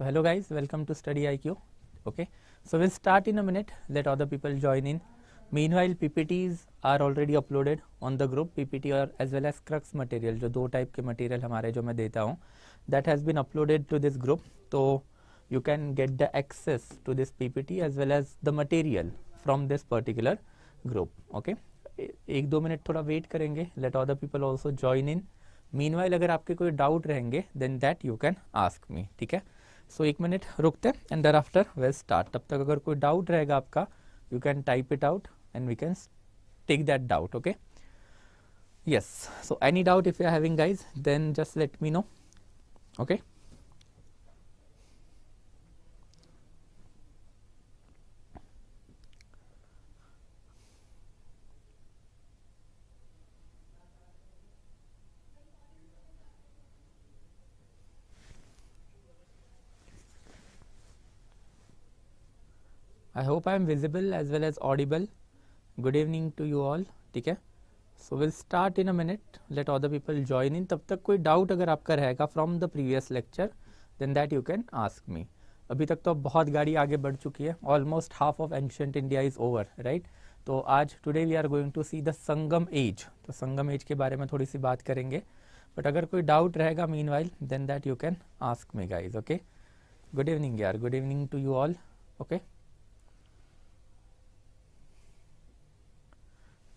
So hello guys, welcome to Study IQ. Okay, so we'll start in a minute. Let other people join in. Meanwhile, PPTs are already uploaded on the group. PPT और as well as Crux material, जो दो type के material हमारे जो मैं देता हूँ, that has been uploaded to this group. तो you can get the access to this PPT as well as the material from this particular group. Okay, एक दो मिनट थोड़ा वेट करेंगे. Let other people also join in. Meanwhile अगर आपके कोई doubt रहेंगे then that you can ask me. ठीक है, सो एक मिनट रुकते and there after will start. तब तक अगर कोई डाउट रहेगा आपका, you can type it out and we can take that doubt. Okay, yes, so any doubt if you are having guys then just let me know. Okay, I hope I am visible as well as audible. Good evening to you all. ठीक है, so we'll start in a minute. Let other people join in. तब तक कोई doubt अगर आपका रहेगा from the previous lecture, then that you can ask me. अभी तक तो बहुत गाड़ी आगे बढ़ चुकी है. Almost half of ancient India is over, right? तो आज today we are going to see the Sangam age. तो संगम age के बारे में थोड़ी सी बात करेंगे. बट अगर कोई डाउट रहेगा meanwhile, then that you can ask me guys. Okay. Good evening यार. Good evening to you all. Okay.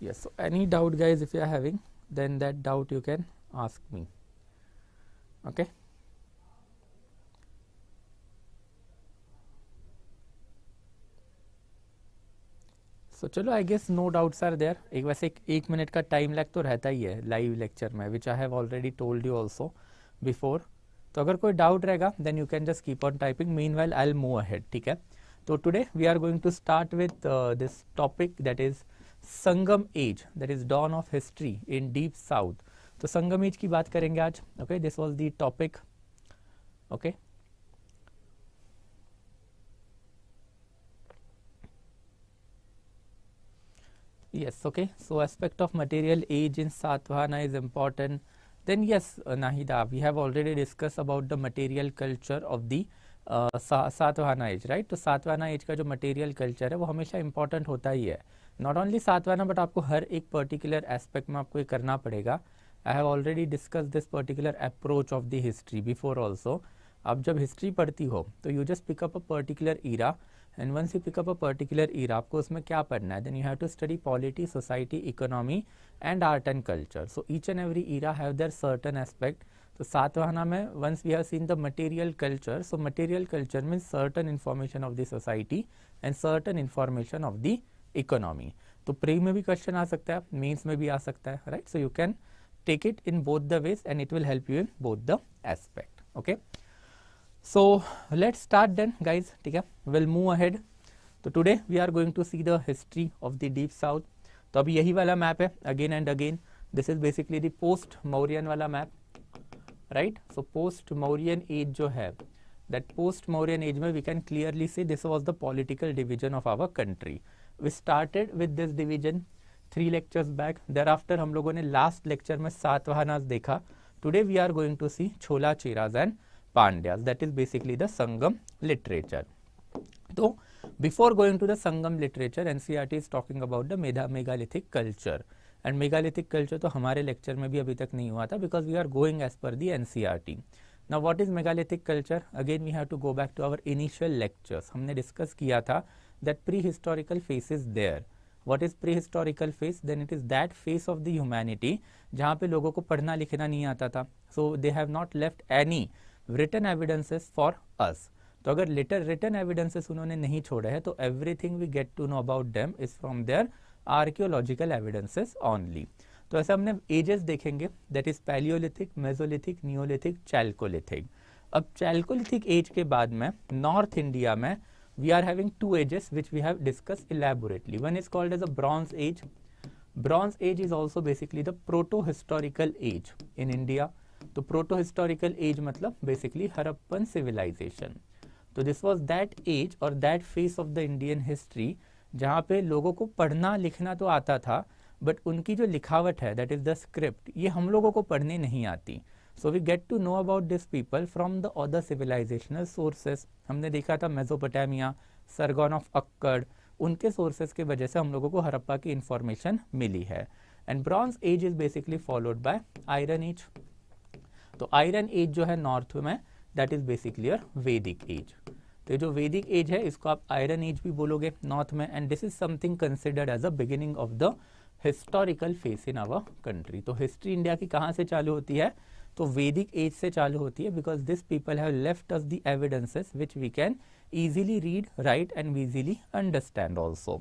Yes, so any doubt guys if you are having, then that doubt you can ask me. Okay, so चलो I guess no doubts are there. एक वैसे एक minute का time lag तो रहता ही है live lecture में, which I have already told you also before. तो अगर कोई डाउट रहेगा then you can just keep on typing. Meanwhile I will move ahead. ठीक है, तो today we are going to start with this topic that is Sangam age, that is dawn of history in deep south. तो Sangam age की बात करेंगे आज. Okay, this was the topic. Okay, yes, okay, so aspect of material age in Satvahana is important. Then yes, Nahida, we have already discussed about the material culture of the Satavahana age, right. तो Satavahana as का जो material culture है वो हमेशा important होता ही है. Not only Satavahana but आपको हर एक पर्टिकुलर एस्पेक्ट में आपको ये करना पड़ेगा. I have already discuss this particular approach of the history before also. आप जब हिस्ट्री पढ़ती हो तो you just pick up a particular era and once you pick up a particular era, आपको उसमें क्या पढ़ना है, then you have to study polity, society, economy and art and culture. So each and every era have their certain aspect. तो सातवाहना में once we have seen the material culture, so material culture means certain information of the society and certain information of the economy. तो pre में भी question आ सकता है, mains में भी आ सकता है, right. So you can take it in both the ways and it will help you in both the aspect. Okay, so let's start then guys. ठीक है, विल मूव अहेड. तो today we are going to see the history of the deep south. तो अभी यही वाला map है again and again. This is basically the post Mauryan वाला map, right. So post Mauryan age जो है, दैट पोस्ट मौर्यन एज में we can clearly say this was the political division of our country. We started with this division 3 lectures back. Thereafter हम लोगों ने last lecture में सातवाहनास देखा. Today we are going to see Chola Cheras and Pandyas. That is basically the Sangam literature. तो before going to the Sangam literature, NCERT is talking about the megalithic culture. And megalithic culture तो हमारे lecture में भी अभी तक नहीं हुआ था because we are going as per the NCERT. Now what is megalithic culture? Again we have to go back to our initial lectures. हमने डिस्कस किया था that pre historical phase is there. What is pre historical phase? Then it is that phase of the humanity जहाँ पे लोगों को पढ़ना लिखना नहीं आता था. So they have not left any written evidences for us. तो अगर रिटन एविडेंसेस उन्होंने नहीं छोड़े हैं तो everything we get to know about them is from their archaeological evidences only. तो ऐसे हमने एजेस देखेंगे, that is palaeolithic, mesolithic, neolithic, chalcolithic. अब चैल्कोलिथिक एज के बाद में नॉर्थ इंडिया में we are having 2 ages which we have discuss elaborately. One is called as a bronze age. Bronze age is also basically the proto historical age in India. तो proto historical as मतलब basically Harappan civilisation. तो this was that as और that phase of the Indian history जहाँ पे लोगों को पढ़ना लिखना तो आता था बट उनकी जो लिखावट है दैट इज द स्क्रिप्ट, ये हम लोगों को पढ़ने नहीं आती. So we get to know about this people from the other civilisational sources. हमने देखा था मेसोपोटामिया, सरगोन ऑफ अक्कड़, उनके सोर्सेस की वजह से हम लोगों को हड़प्पा की इंफॉर्मेशन मिली है। And bronze age is basically followed by iron age. तो आयरन एज जो है नॉर्थ में, दैट इज बेसिकली अ वैदिक एज। तो ये जो वैदिक एज है इसको आप आयरन एज भी बोलोगे नॉर्थ में, and this is something considered as a beginning of the historical phase in our country. तो हिस्ट्री इंडिया की कहाँ से चालू होती है? तो वैदिक एज से चालू होती है, because this people have left us the evidences which we can easily read, write and easily understand also.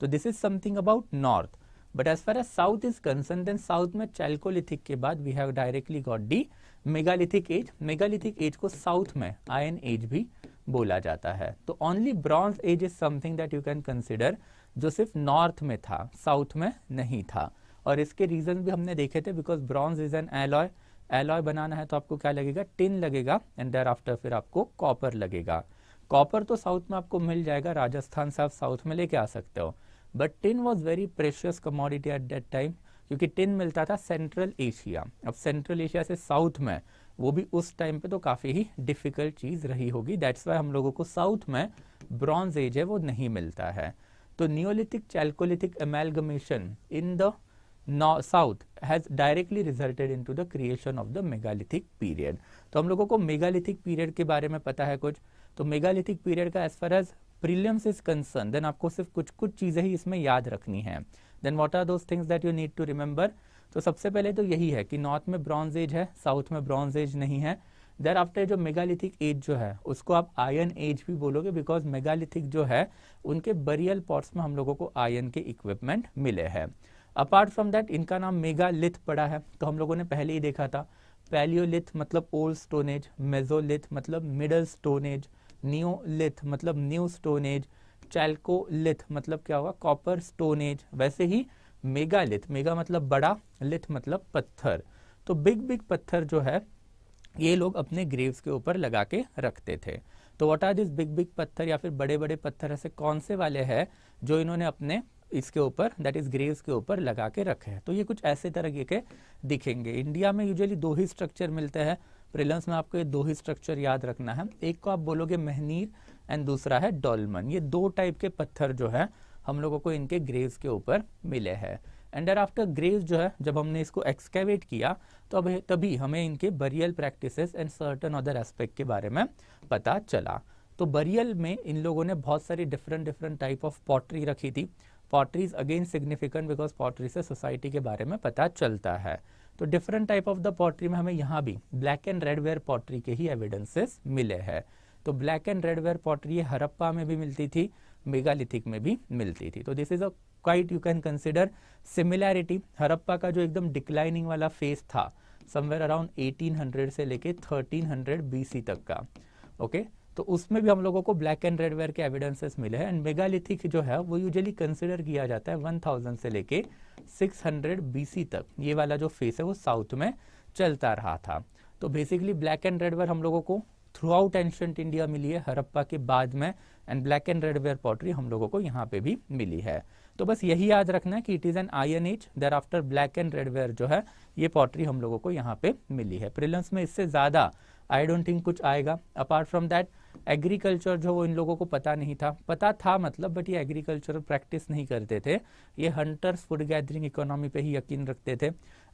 तो this is something about north. But as far as south is concerned, then south में Chalcolithic के बाद we have directly got the megalithic age. megalithic age को south में iron age भी बोला जाता है। तो only bronze age is something that you can consider, जो सिर्फ नॉर्थ में था, साउथ में नहीं था। और इसके रीजन भी हमने देखे थे, because bronze is an alloy. Alloy बनाना है तो आपको क्या लगेगा? टिन लगेगा, एंड देयर आफ्टर फिर आपको कॉपर लगेगा। कॉपर तो साउथ में आपको मिल जाएगा, राजस्थान से आप साउथ में लेके आ सकते हो, but tin was very precious commodity at that time, क्योंकि टिन मिलता था सेंट्रल एशिया। अब सेंट्रल एशिया से साउथ में, वो भी उस टाइम पे तो काफ़ी ही डिफिकल्ट चीज़ रही होगी। दैट्स वाई हम लोगों को साउथ में ब्रॉन्ज एज है वो नहीं मिलता है। तो neolithic chalcolithic amalgamation in the south has directly resulted into the creation of the megalithic period. तो हम लोगों को मेगालिथिक पीरियड के बारे में पता है कुछ। तो मेगालिथिक पीरियड का as far as prelims is concern, then आपको सिर्फ कुछ चीज़ें ही इसमें याद रखनी है। Then what are those things that you need to remember? तो सबसे पहले तो यही है कि नॉर्थ में ब्रॉन्ज एज है, साउथ में ब्रॉन्ज एज नहीं है। देर आफ्टर जो मेगालिथिक एज जो है उसको आप आयरन एज भी बोलोगे, बिकॉज मेगालिथिक जो है उनके बरियल पॉट्स में हम लोगों को आयरन के इक्विपमेंट मिले हैं। अपार्ट फ्रॉम दैट इनका नाम मेगालिथ पड़ा है, तो हम लोगों ने पहले ही देखा था। पैलियोलिथ मतलब ओल्ड स्टोन एज, मेजोलिथ मतलब मिडल स्टोन एज, नियोलिथ मतलब न्यू स्टोन एज, चैल्कोलिथ मतलब क्या होगा? Copper stone age. वैसे ही मेगालिथ, मेगा मतलब बड़ा, लिथ मतलब पत्थर। तो बिग बिग पत्थर जो है ये लोग अपने ग्रेव्स के ऊपर लगा के रखते थे। तो what are this big big पत्थर या फिर बड़े बड़े पत्थर ऐसे कौन से वाले हैं जो इन्होंने अपने इसके ऊपर, दैट इज ग्रेव्स के ऊपर लगा के रखे हैं? तो ये कुछ ऐसे तरह के दिखेंगे। इंडिया में यूजुअली दो ही स्ट्रक्चर मिलते हैं, प्रीलिम्स में आपको ये दो ही स्ट्रक्चर याद रखना है। एक को आप बोलोगे महनीर एंड दूसरा है डोलमन। ये दो टाइप के पत्थर जो है हम लोगों को इनके ग्रेव्स के ऊपर मिले हैं। एंड देयर आफ्टर ग्रेव्स जो है जब हमने इसको एक्सकेवेट किया तो अब तभी हमें इनके burial practices and certain other aspect के बारे में पता चला। तो बरियल में इन लोगों ने बहुत सारी डिफरेंट टाइप ऑफ पॉटरी रखी थी। Pottery is again significant because pottery से सोसाइटी के बारे में पता चलता है। तो different type of the pottery में हमें यहाँ भी black and red where pottery के ही एविडेंसेस मिले हैं। तो black and red where pottery Harappa में भी मिलती थी, मेगालिथिक में भी मिलती थी। तो this is a quite you can consider similarity. Harappa का जो एकदम डिक्लाइनिंग वाला फेज था समवेयर अराउंड 1800 से लेके 1300 BC तक का, ओके तो उसमें भी हम लोगों को ब्लैक एंड रेड वेयर के एविडेंसेस मिले हैं। एंड मेगालिथिक जो है वो यूजुअली कंसिडर किया जाता है 1000 से लेके 600 BC तक। ये वाला जो फेस है वो साउथ में चलता रहा था। तो basically black and red where हम लोगों को थ्रू आउट एंशिएंट इंडिया मिली है हड़प्पा के बाद में, and black and red where pottery हम लोगों को यहाँ पे भी मिली है। तो बस यही याद रखना है कि it is an iron age, thereafter black and red ware जो है ये पॉटरी हम लोगों को यहाँ पे मिली है। प्रीलिम्स में इससे ज्यादा आई डोंट थिंक कुछ आएगा। अपार्ट फ्रॉम दैट एग्रीकल्चर जो वो इन लोगों को पता नहीं था, पता था मतलब, बट ये एग्रीकल्चरल प्रैक्टिस नहीं करते थे। ये हंटर्स फूड गैदरिंग इकोनॉमी पे ही यकीन रखते थे।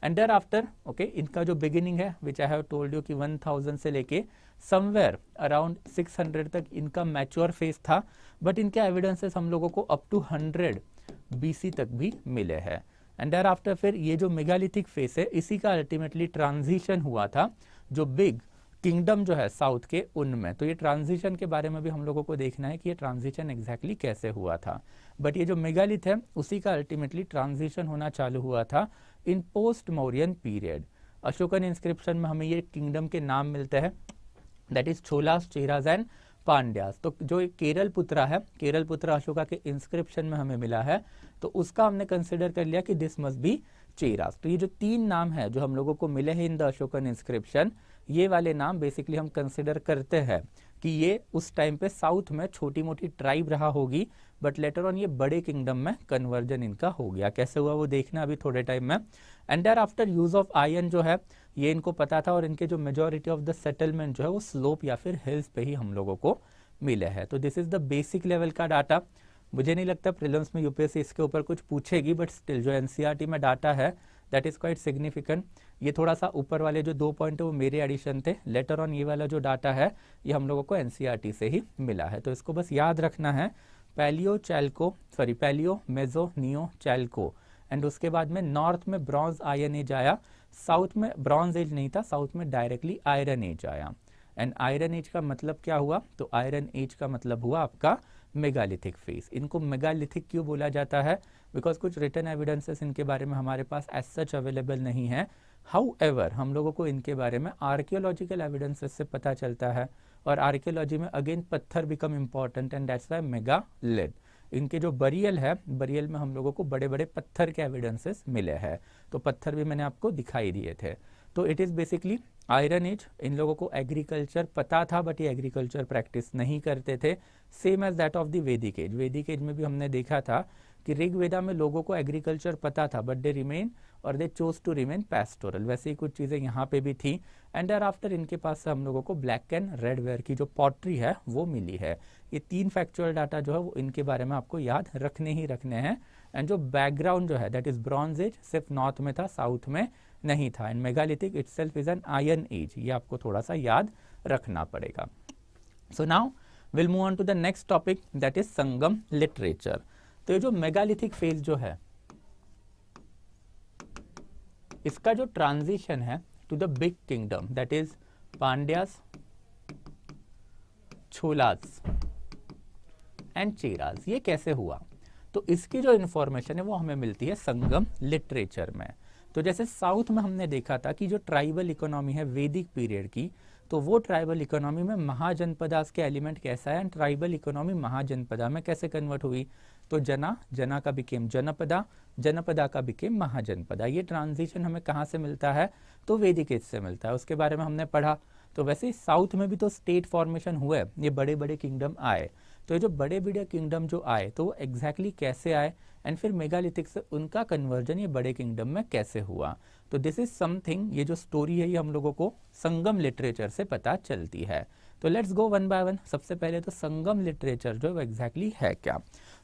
एंड देयर आफ्टर ओके इनका जो बिगिनिंग है विच आई हैव टोल्ड यू कि 1000 से लेके समवेयर अराउंड 600 तक इनका मैच्योर फेज था, बट इनके एविडेंसेस हम लोगों को अप टू 100 BC तक भी मिले हैं। एंड देयर आफ्टर फिर ये जो मेगालिथिक फेज है इसी का अल्टीमेटली ट्रांजिशन हुआ था जो बिग किंगडम जो है साउथ के उनमें। तो ये ट्रांजिशन के बारे में भी हम लोगों को देखना है कि ये ट्रांजिशन एग्जैक्टली कैसे हुआ था। बट ये जो मेगालिथ है उसी का अल्टीमेटली ट्रांजिशन होना चालू हुआ था in post Mauryan period. Ashokan inscription में हमें ये किंगडम के नाम मिलते हैं, that is Cholas, Cheras and Pandyas. तो जो केरल पुत्रा है, केरल पुत्रा अशोका के इंस्क्रिप्शन में हमें मिला है, तो उसका हमने कंसिडर कर लिया कि दिस मस्ट बी चेरास। तो ये जो तीन नाम है जो हम लोगों को मिले हैं इन द अशोकन इंस्क्रिप्शन, ये वाले नाम बेसिकली हम कंसिडर करते हैं कि ये उस टाइम पे साउथ में छोटी मोटी ट्राइब रहा होगी, बट लेटर ऑन ये बड़े किंगडम में कन्वर्जन इनका हो गया। कैसे हुआ वो देखना अभी थोड़े टाइम में। And there after use of iron जो है ये इनको पता था, और इनके जो मेजॉरिटी ऑफ द सेटलमेंट जो है वो स्लोप या फिर हिल्स पे ही हम लोगों को मिले हैं। तो this is the basic level का डाटा। मुझे नहीं लगता प्रीलिम्स में यूपीएससी इसके ऊपर कुछ पूछेगी, बट स्टिल जो एनसीईआरटी में डाटा है दैट इज क्वाइट सिग्निफिकेंट। ये थोड़ा सा ऊपर वाले जो 2 पॉइंट है वो मेरे एडिशन थे, लेटर ऑन ये वाला जो डाटा है ये हम लोगों को एनसीईआरटी से ही मिला है। तो इसको बस याद रखना है, पैलियो मेजो नियो चैल्को, एंड उसके बाद में नॉर्थ में ब्रॉन्ज आयरन एज आया, साउथ में ब्रॉन्ज एज नहीं था, साउथ में डायरेक्टली आयरन एज आया। एंड आयरन एज का मतलब क्या हुआ, तो आयरन एज का मतलब हुआ आपका मेगालिथिक फेज। इनको मेगालिथिक क्यों बोला जाता है, बिकॉज कुछ रिटन एविडेंसेस इनके बारे में हमारे पास एज सच अवेलेबल नहीं है। हाउएवर हम लोगों को इनके बारे में आर्कियोलॉजिकल एविडेंसेस से पता चलता है, और आर्कियोलॉजी में अगेन पत्थर become important, and that's why megalith. इनके जो बरियल है, बरियल में हम लोगों को बड़े बड़े पत्थर के एविडेंसेस मिले हैं, तो पत्थर भी मैंने आपको दिखाई दिए थे। तो it is basically iron age. इन लोगों को एग्रीकल्चर पता था, बट ये एग्रीकल्चर प्रैक्टिस नहीं करते थे, same age that of the Vedic age. Vedic age में भी हमने देखा था कि ऋग्वेदा में लोगों को एग्रीकल्चर पता था, बट दे रिमेन और दे चोज टू रिमेन पैस्टोरल। वैसे ही कुछ चीज़ें यहाँ पे भी थी। एंड देयर आफ्टर इनके पास से हम लोगों को ब्लैक एंड रेड वेयर की जो पॉटरी है वो मिली है। ये 3 फैक्चुअल डाटा जो है वो इनके बारे में आपको याद रखने ही रखने हैं। एंड जो बैकग्राउंड जो है दैट इज ब्रॉन्ज एज, सिर्फ नॉर्थ में था, साउथ में नहीं था। And megalithic itself is an iron age, ये आपको थोड़ा सा याद रखना पड़ेगा। So now will move on to the next topic that is Sangam literature. तो ये जो मेगालिथिक फेज जो है इसका जो ट्रांजिशन है to the big kingdom that is Pandyas, Cholas and Cheras, ये कैसे हुआ, तो इसकी जो इंफॉर्मेशन है वो हमें मिलती है संगम लिटरेचर में। तो जैसे साउथ में हमने देखा था कि जो ट्राइबल इकोनॉमी है वैदिक पीरियड की, तो वो ट्राइबल इकोनॉमी में महाजनपदास के एलिमेंट कैसा है, एंड ट्राइबल इकोनॉमी महाजनपदा में कैसे कन्वर्ट हुई, तो जना का बिकेम जनपदा, जनपदा का बिकेम महाजनपदा। ये ट्रांजिशन हमें कहाँ से मिलता है, तो वैदिक एज से मिलता है, उसके बारे में हमने पढ़ा। तो वैसे साउथ में भी तो स्टेट फॉर्मेशन हुए, ये बड़े बड़े किंगडम आए। तो ये जो बड़े बड़े किंगडम जो आए तो वो एग्जैक्टली कैसे आए, एंड फिर मेगालिथिक से उनका कन्वर्जन ये बड़े किंगडम में कैसे हुआ। तो दिस इज समथिंग, ये जो स्टोरी है ये हम लोगों को संगम लिटरेचर से पता चलती है। तो let's go one by one. सबसे पहले तो संगम लिटरेचर जो है वो एग्जैक्टली है क्या।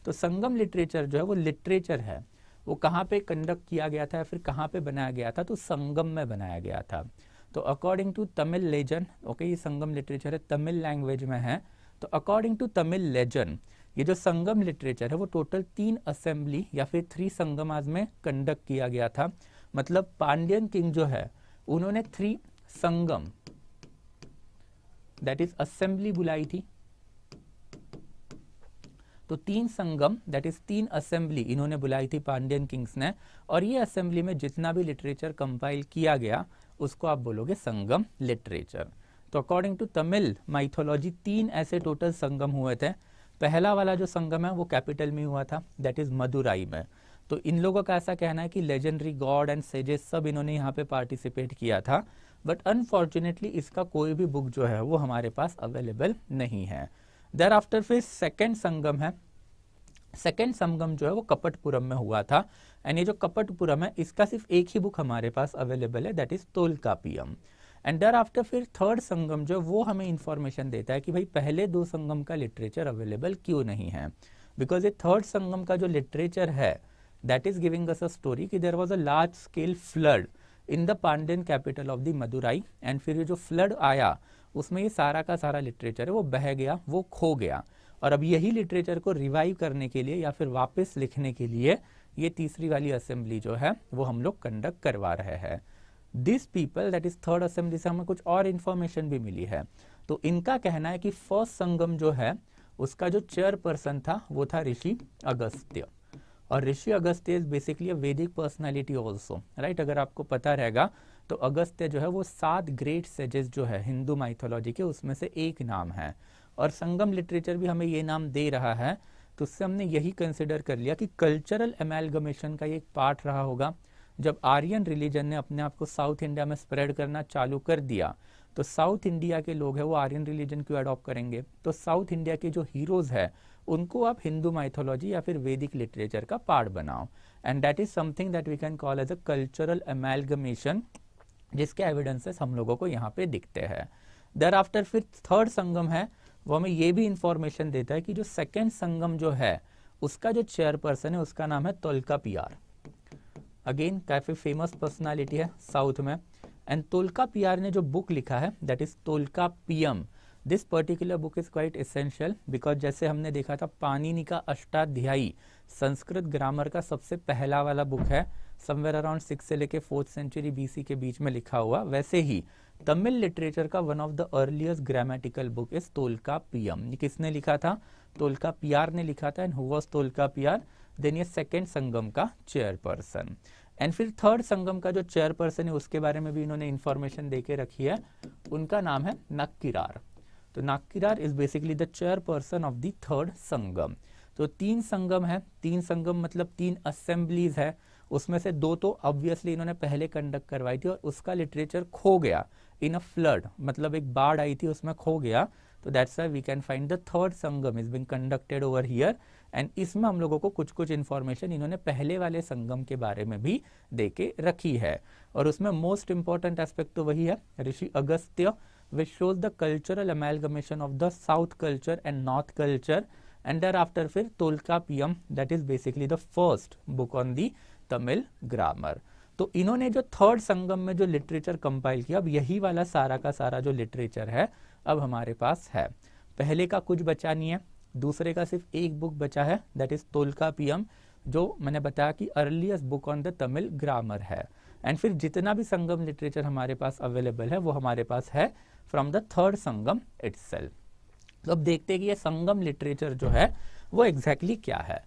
तो संगम लिटरेचर जो है वो लिटरेचर है, वो कहाँ पे कंडक्ट किया गया था या फिर कहाँ पे बनाया गया था, तो संगम में बनाया गया था। तो according to Tamil legend, okay, ये संगम लिटरेचर है, तमिल लैंग्वेज में है। तो अकॉर्डिंग टू तमिल लेजेंड ये जो संगम लिटरेचर है वो टोटल 3 असेंबली या फिर 3 संगमास में कंडक्ट किया गया था। मतलब पांड्यन किंग जो है उन्होंने 3 संगम दैट इज असेंबली बुलाई थी। तो 3 संगम दैट इज 3 असेंबली इन्होंने बुलाई थी पांड्यन किंग्स ने, और ये असेंबली में जितना भी लिटरेचर कंपाइल किया गया उसको आप बोलोगे संगम लिटरेचर। तो अकॉर्डिंग टू तमिल माइथोलॉजी 3 ऐसे टोटल संगम हुए थे। पहला वाला जो संगम है वो कैपिटल में हुआ था, दैट इज मदुराई में। तो इन लोगों का ऐसा कहना है कि लेजेंडरी गॉड एंड सेजेस सब इन्होंने यहाँ पे पार्टिसिपेट किया था, बट अनफॉर्चुनेटली इसका कोई भी बुक जो है वो हमारे पास अवेलेबल नहीं है। देयर आफ्टर फिर सेकेंड संगम है, सेकेंड संगम जो है वो कपटपुरम में हुआ था। एंड ये जो कपटपुरम है इसका सिर्फ एक ही बुक हमारे पास अवेलेबल है, that is Tolkappiyam. And there after फिर थर्ड संगम जो वो हमें इंफॉर्मेशन देता है कि भाई पहले 2 संगम का लिटरेचर अवेलेबल क्यों नहीं है, बिकॉज ये थर्ड संगम का जो लिटरेचर है that is giving us a story कि there was a large scale flood in the Pandyan capital of the Madurai. And फिर ये जो फ्लड आया उसमें ये सारा का सारा लिटरेचर है वो बह गया, वो खो गया, और अब यही लिटरेचर को रिवाइव करने के लिए या फिर वापस लिखने के लिए ये तीसरी वाली असेंबली जो है वो हम लोग कंडक्ट करवा रहे हैं। This people that is third assembly से हमें कुछ और इन्फॉर्मेशन भी मिली है। तो इनका कहना है कि फर्स्ट संगम जो है उसका जो चेयरपर्सन था वो था ऋषि अगस्त्य, और ऋषि अगस्त्य इज बेसिकली अ वैदिक पर्सनालिटी ऑल्सो, राइट। अगर आपको पता रहेगा तो अगस्त्य जो है वो 7 ग्रेट सेजेस जो है हिंदू माइथोलॉजी के उसमें से एक नाम है, और संगम लिटरेचर भी हमें ये नाम दे रहा है। तो उससे हमने यही कंसिडर कर लिया कि कल्चरल एमैलगमेशन का ये एक पार्ट रहा होगा। जब आर्यन रिलीजन ने अपने आप को साउथ इंडिया में स्प्रेड करना चालू कर दिया तो साउथ इंडिया के लोग हैं वो आर्यन रिलीजन क्यों अडॉप्ट करेंगे, तो साउथ इंडिया के जो हीरोज है उनको आप हिंदू माइथोलॉजी या फिर वैदिक लिटरेचर का पार्ट बनाओ, and that is something that we can call as a cultural amalgamation जिसके एविडेंसेस हम लोगों को यहाँ पे दिखते हैं। देयर आफ्टर फिर थर्ड संगम है, वो हमें ये भी इंफॉर्मेशन देता है कि जो सेकेंड संगम जो है उसका जो चेयरपर्सन है उसका नाम है तोल्कापियार। अगेन काफी फेमस पर्सनालिटी है साउथ में। एंड तोल्कापियार ने जो बुक लिखा है that is Tolkappiyam. This particular book is quite essential because जैसे हमने देखा था पाणिनि का अष्टाध्यायी संस्कृत ग्रामर का सबसे पहला वाला बुक है, समवेयर अराउंड 6 से लेके 4th सेंचुरी बीसी के बीच में लिखा हुआ, वैसे ही तमिल लिटरेचर का one of the earliest grammatical book is Tolkappiyam. ये किसने लिखा था? तोल्कापियार ने लिखा था। And who was Tolkappiyar? Then ये सेकेंड संगम का चेयरपर्सन। एंड फिर थर्ड संगम का जो चेयरपर्सन है उसके बारे में भी इन्होंने इंफॉर्मेशन देके रखी है, उनका नाम है नक्किरार। तो Nakkirar is basically the chairperson of the third Sangam. तो 3 संगम है, 3 संगम मतलब 3 असेंबलीज है, उसमें से 2 तो ऑब्वियसली इन्होंने पहले कंडक्ट करवाई थी और उसका लिटरेचर खो गया इन अ फ्लड, मतलब एक बाढ़ आई थी उसमें खो गया। तो that's why we can find the third Sangam is being conducted over here. And इसमें हम लोगों को कुछ कुछ इन्फॉर्मेशन इन्होंने पहले वाले संगम के बारे में भी देके रखी है, और उसमें मोस्ट इंपॉर्टेंट एस्पेक्ट तो वही है ऋषि Agastya, which shows the cultural amalgamation of the south culture and north culture. And thereafter फिर तोल्कापियम, that is basically the first book on the Tamil grammar. तो इन्होंने जो थर्ड संगम में जो लिटरेचर कंपाइल किया, अब यही वाला सारा का सारा जो लिटरेचर है अब हमारे पास है। पहले का कुछ बचा नहीं है, दूसरे का सिर्फ एक बुक बचा है दैट इज तोल्कापियम, जो मैंने बताया कि earliest book on the Tamil grammar है। एंड फिर जितना भी संगम लिटरेचर हमारे पास अवेलेबल है वो हमारे पास है from the third Sangam itself. तो अब देखते हैं कि ये संगम लिटरेचर जो है वो एग्जैक्टली क्या है।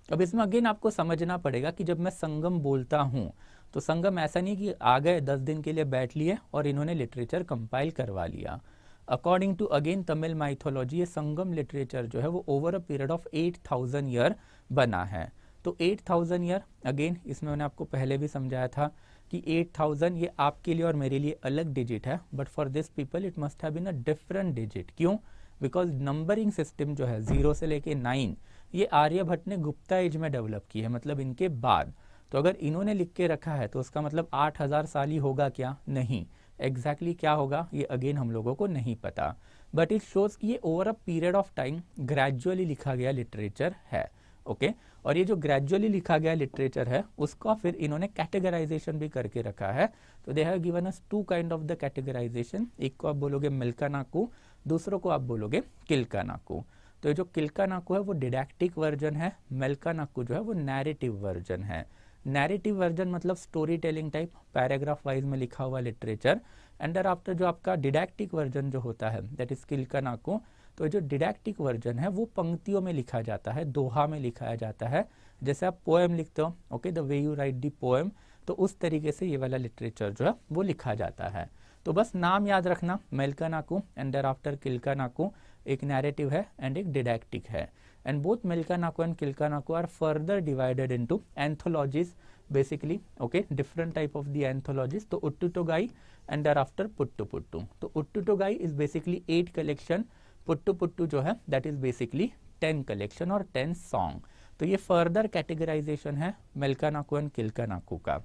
अब इसमें अगेन आपको समझना पड़ेगा कि जब मैं संगम बोलता हूँ तो संगम ऐसा नहीं कि आ गए 10 दिन के लिए बैठ लिए और इन्होंने लिटरेचर कंपाइल करवा लिया। According to again Tamil mythology ये संगम लिटरेचर जो है वो over a period of 8000 year बना है। तो 8000 ईयर अगेन इसमें मैंने आपको पहले भी समझाया था कि 8000 ये आपके लिए और मेरे लिए अलग डिजिट है, but for this people it must have been a different digit. क्यों? बिकॉज नंबरिंग सिस्टम जो है 0 से लेके 9 ये आर्यभट्ट ने गुप्ता एज में डेवलप की है, मतलब इनके बाद। तो अगर इन्होंने लिख के रखा है तो उसका मतलब 8000 साल ही होगा क्या? नहीं, एग्जैक्टली क्या होगा ये अगेन हम लोगों को नहीं पता, बट इट शोज कि ये over a period of time gradually लिखा गया लिटरेचर है। ओके और ये जो ग्रेजुअली लिखा गया लिटरेचर है उसका फिर इन्होंने कैटेगराइजेशन भी करके रखा है। तो they have given us 2 kind of the categorisation, एक को आप बोलोगे मिल्कानाकू, दूसरों को आप बोलोगे किल्कानाकू। तो ये जो किल्कानाकू है वो डिडैक्टिक वर्जन है, मिल्कानाकू जो है वो नैरेटिव वर्जन है। नैरेटिव वर्जन मतलब story telling type paragraph wise में लिखा हुआ लिटरेचर। एंड आफ्टर जो आपका डिडैक्टिक वर्जन जो होता है दैट इज किल्कानाकू, तो जो डिडैक्टिक वर्जन है वो पंक्तियों में लिखा जाता है, दोहा में लिखाया जाता है, जैसे आप पोएम लिखते हो, okay the way you right the poem, तो उस तरीके से ये वाला लिटरेचर जो है वो लिखा जाता है। तो बस नाम याद रखना, Melkanakku and there after Kilkanakku, एक नैरेटिव है एंड एक डिडैक्टिक है। And both Melkanakku and Kilkanakku are further divided into anthologies basically, okay different type of the anthologies. तो Ettuthogai and there after Pattuppattu. तो Ettuthogai is basically 8 collection, Pattuppattu जो है दैट इज बेसिकली 10 कलेक्शन और 10 song. तो ये फर्दर कैटेगराइजेशन है मिल्कानाकू and किल्कानाकू का।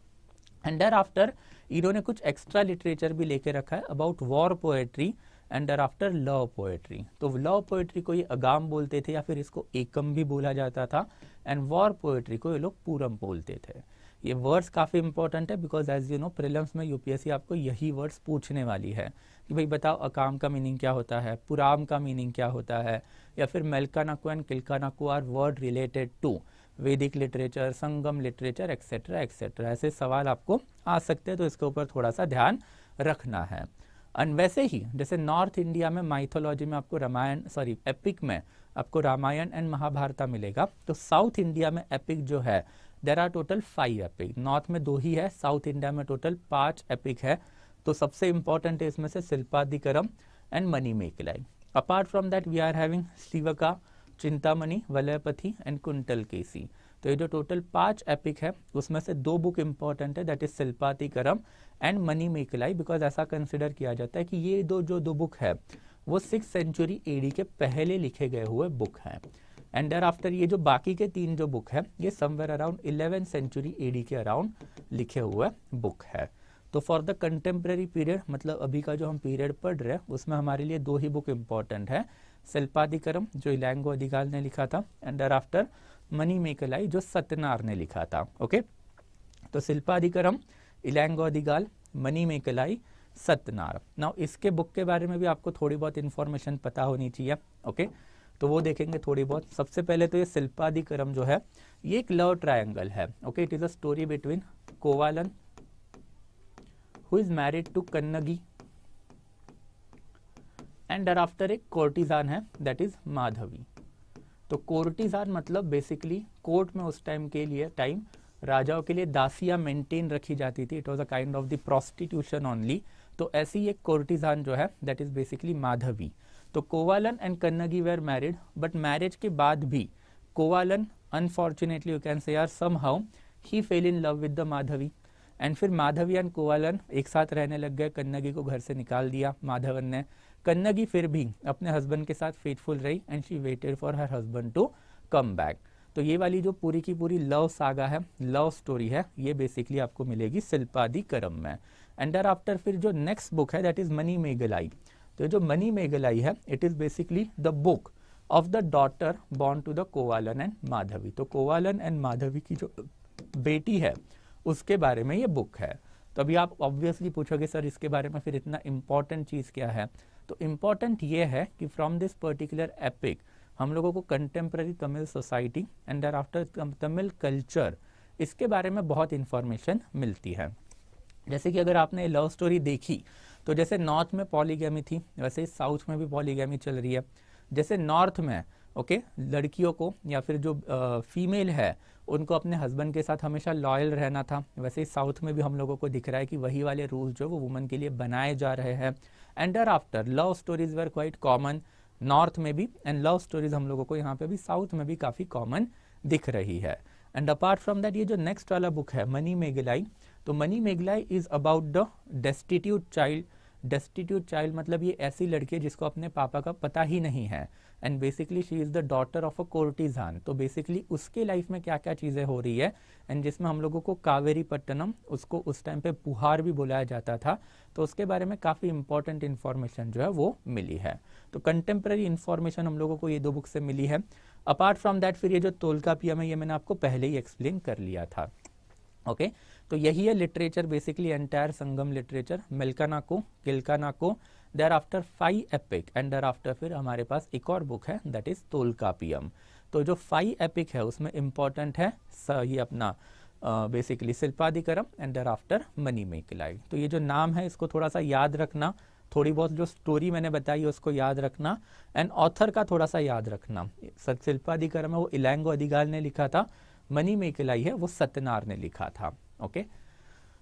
And there after इन्होंने कुछ एक्स्ट्रा लिटरेचर भी लेके रखा है about war poetry and there after love poetry. तो लव पोएट्री को ये अगाम बोलते थे या फिर इसको एकम भी बोला जाता था, एंड वॉर पोएट्री को ये लोग पूरम बोलते थे। ये वर्ड्स काफ़ी इंपॉर्टेंट है because as you know prelims में यूपीएससी आपको यही वर्ड्स पूछने वाली है कि भाई बताओ अकाम का मीनिंग क्या होता है, पुराम का मीनिंग क्या होता है, या फिर Melkanakku and Kilkanakku are word related to Vedic literature, Sangam literature etcetera etcetera. ऐसे सवाल आपको आ सकते हैं, तो इसके ऊपर थोड़ा सा ध्यान रखना है। एंड वैसे ही जैसे नॉर्थ इंडिया में माइथोलॉजी में आपको रामायण एपिक में आपको रामायण एंड महाभारत मिलेगा, तो साउथ इंडिया में एपिक जो है there are total 5 epic. North में 2 ही है, साउथ इंडिया में टोटल 5 एपिक है। तो सबसे इंपॉर्टेंट है इसमें से Silappatikaram and Manimekalai. Apart from that we are having Sivaka, Chintamani, Valayapathi and Kundalakesi. तो ये जो टोटल 5 एपिक है उसमें से 2 बुक इंपॉर्टेंट है दैट इज शिल्पादिकरम एंड मणिमेखलाई, बिकॉज ऐसा कंसिडर किया जाता है कि ये दो बुक है वो 6th सेंचुरी एडी के पहले लिखे गए हुए बुक हैं। एंड देयर आफ्टर ये जो बाकी के 3 जो बुक है ये somewhere around 11th century AD के अराउंड लिखे हुए बुक है। तो फॉर द कंटेम्प्रेरी पीरियड, मतलब अभी का जो हम पीरियड पढ़ रहे हैं उसमें हमारे लिए दो ही बुक इम्पॉर्टेंट है, शिल्पादिकरम जो इलैंगो अदिगाल ने लिखा था, एंड देयरआफ्टर मणिमेखलाई जो सत्यनार ने लिखा था। ओके, तो शिल्पादिकरम, इलैंगो अदिगाल, मणिमेखलाई, सत्यनार। नाउ इसके बुक के बारे में भी आपको थोड़ी बहुत इन्फॉर्मेशन पता होनी चाहिए। ओके, तो वो देखेंगे थोड़ी बहुत। सबसे पहले तो ये शिल्पादिकरम जो है ये एक लव ट्रायंगल है। Okay, it is a story between Kovalan who is married to Kannagi and thereafter एक कोर्टिजान है दैट इज माधवी। तो कोर्टिजान मतलब बेसिकली कोर्ट में उस टाइम के लिए राजाओं के लिए दासियां मेंटेन रखी जाती थी। It was a kind of the prostitution only. तो ऐसी एक कोर्टिजान जो है दैट इज बेसिकली माधवी। तो Kovalan and Kannagi were married, but marriage के बाद भी Kovalan unfortunately you can say यार समहाउ ही fell in love with the Madhavi, and फिर माधवी एंड कोवालन एक साथ रहने लग गए। कन्नगी को घर से निकाल दिया माधवन ने। कन्नगी फिर भी अपने हस्बैंड के साथ फेथफुल रही and she waited for her husband to come back. तो ये वाली जो पूरी की पूरी लव सागा है, लव स्टोरी है, ये बेसिकली आपको मिलेगी शिल्पादिकरम में। एंड देयर आफ्टर फिर जो नेक्स्ट बुक है दैट इज मणिमेखलाई। तो जो मणिमेखलाई है it is basically the book of the daughter born to the Kovalan and Madhavi. तो कोवालन एंड माधवी की जो बेटी है उसके बारे में ये बुक है। तो अभी आप ऑब्वियसली पूछोगे सर इसके बारे में फिर इतना इंपॉर्टेंट चीज क्या है। तो इम्पॉर्टेंट ये है कि फ्रॉम दिस पर्टिकुलर एपिक हम लोगों को contemporary Tamil society and there after Tamil culture इसके बारे में बहुत इंफॉर्मेशन मिलती है। जैसे कि अगर आपने लव स्टोरी देखी तो जैसे नॉर्थ में पॉलीगैमी थी वैसे साउथ में भी पॉलीगैमी चल रही है। जैसे नॉर्थ में लड़कियों को या फिर जो फीमेल है उनको अपने हस्बैंड के साथ हमेशा लॉयल रहना था, वैसे ही साउथ में भी हम लोगों को दिख रहा है कि वही वाले रूल्स जो वो वुमन के लिए बनाए जा रहे हैं। And there after love stories were quite common north में भी, एंड लव स्टोरीज हम लोगों को यहाँ पे भी साउथ में भी काफी कॉमन दिख रही है। एंड अपार्ट फ्रॉम दैट ये जो नेक्स्ट वाला बुक है मणिमेखलाई, तो Manimekalai is about the destitute child. Destitute child मतलब ये ऐसी लड़की है जिसको अपने पापा का पता ही नहीं है, and basically she is the daughter of a courtesan. तो बेसिकली उसके लाइफ में क्या क्या चीजें हो रही है, एंड जिसमें हम लोगों को कावेरी पट्टनम, उसको उस टाइम पे पुहार भी बुलाया जाता था, तो उसके बारे में काफी इंपॉर्टेंट इन्फॉर्मेशन जो है वो मिली है। तो कंटेम्प्रेरी इन्फॉर्मेशन हम लोगों को ये दो बुक से मिली है। अपार्ट फ्रॉम दैट फिर ये जो तोल्कापियम है ये मैंने आपको पहले ही एक्सप्लेन कर लिया था। ओके, तो यही है literature basically entire Sangam literature, Melkanakku, Kilkanakku, there after 5 epic, and there after फिर हमारे पास एक और बुक है दैट इज तोल्कापियम। तो जो 5 एपिक है उसमें इंपॉर्टेंट है ये अपना बेसिकली शिल्पादिकरम एंड देयर आफ्टर मणिमेखलाई। तो ये जो नाम है इसको थोड़ा सा याद रखना, थोड़ी बहुत जो स्टोरी मैंने बताई है उसको याद रखना, एंड ऑथर का थोड़ा सा याद रखना। शिल्पादिकरम है वो इलैंगो अदिगाल ने लिखा था, मणिमेखलाई है वो सत्यनार ने लिखा था। Okay,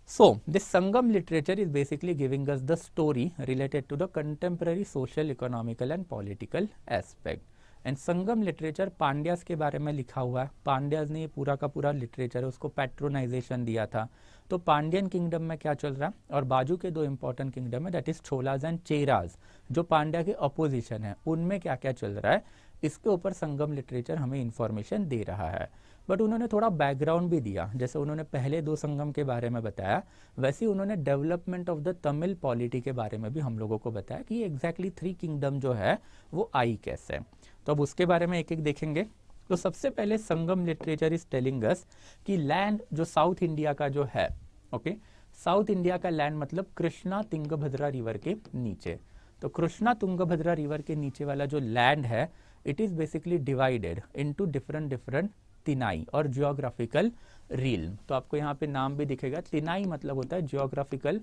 so this Sangam literature is basically giving us the story related to the contemporary social, economical and political aspect. And Sangam literature Pandyas के बारे में लिखा हुआ है। पांड्यास ने ये पूरा का पूरा लिटरेचर है उसको पैट्रोनाइजेशन दिया था। तो पांड्यन किंगडम में क्या चल रहा है, और बाजू के दो इंपॉर्टेंट किंगडम है दैट इज छोलाज एंड चेराज जो पांड्या के अपोजिशन है, उनमें क्या क्या चल रहा है, इसके ऊपर संगम लिटरेचर हमें इंफॉर्मेशन दे रहा है। बट उन्होंने थोड़ा बैकग्राउंड भी दिया, जैसे उन्होंने पहले दो संगम के बारे में बताया वैसे ही उन्होंने development of the Tamil polity के बारे में भी हम लोगों को बताया कि एग्जैक्टली 3 किंगडम जो है वो आई कैसे। तो अब उसके बारे में एक एक देखेंगे। तो सबसे पहले संगम लिटरेचर इज टेलिंग अस कि लैंड जो साउथ इंडिया का जो है, ओके, साउथ इंडिया का लैंड मतलब कृष्णा तुंगभद्रा रिवर के नीचे। तो कृष्णा तुंगभद्रा रिवर के नीचे वाला जो लैंड है it is basically divided into different different tinai और जियोग्राफिकल रील्म। तो आपको यहाँ पे नाम भी दिखेगा, तिनाई मतलब होता है जियोग्राफिकल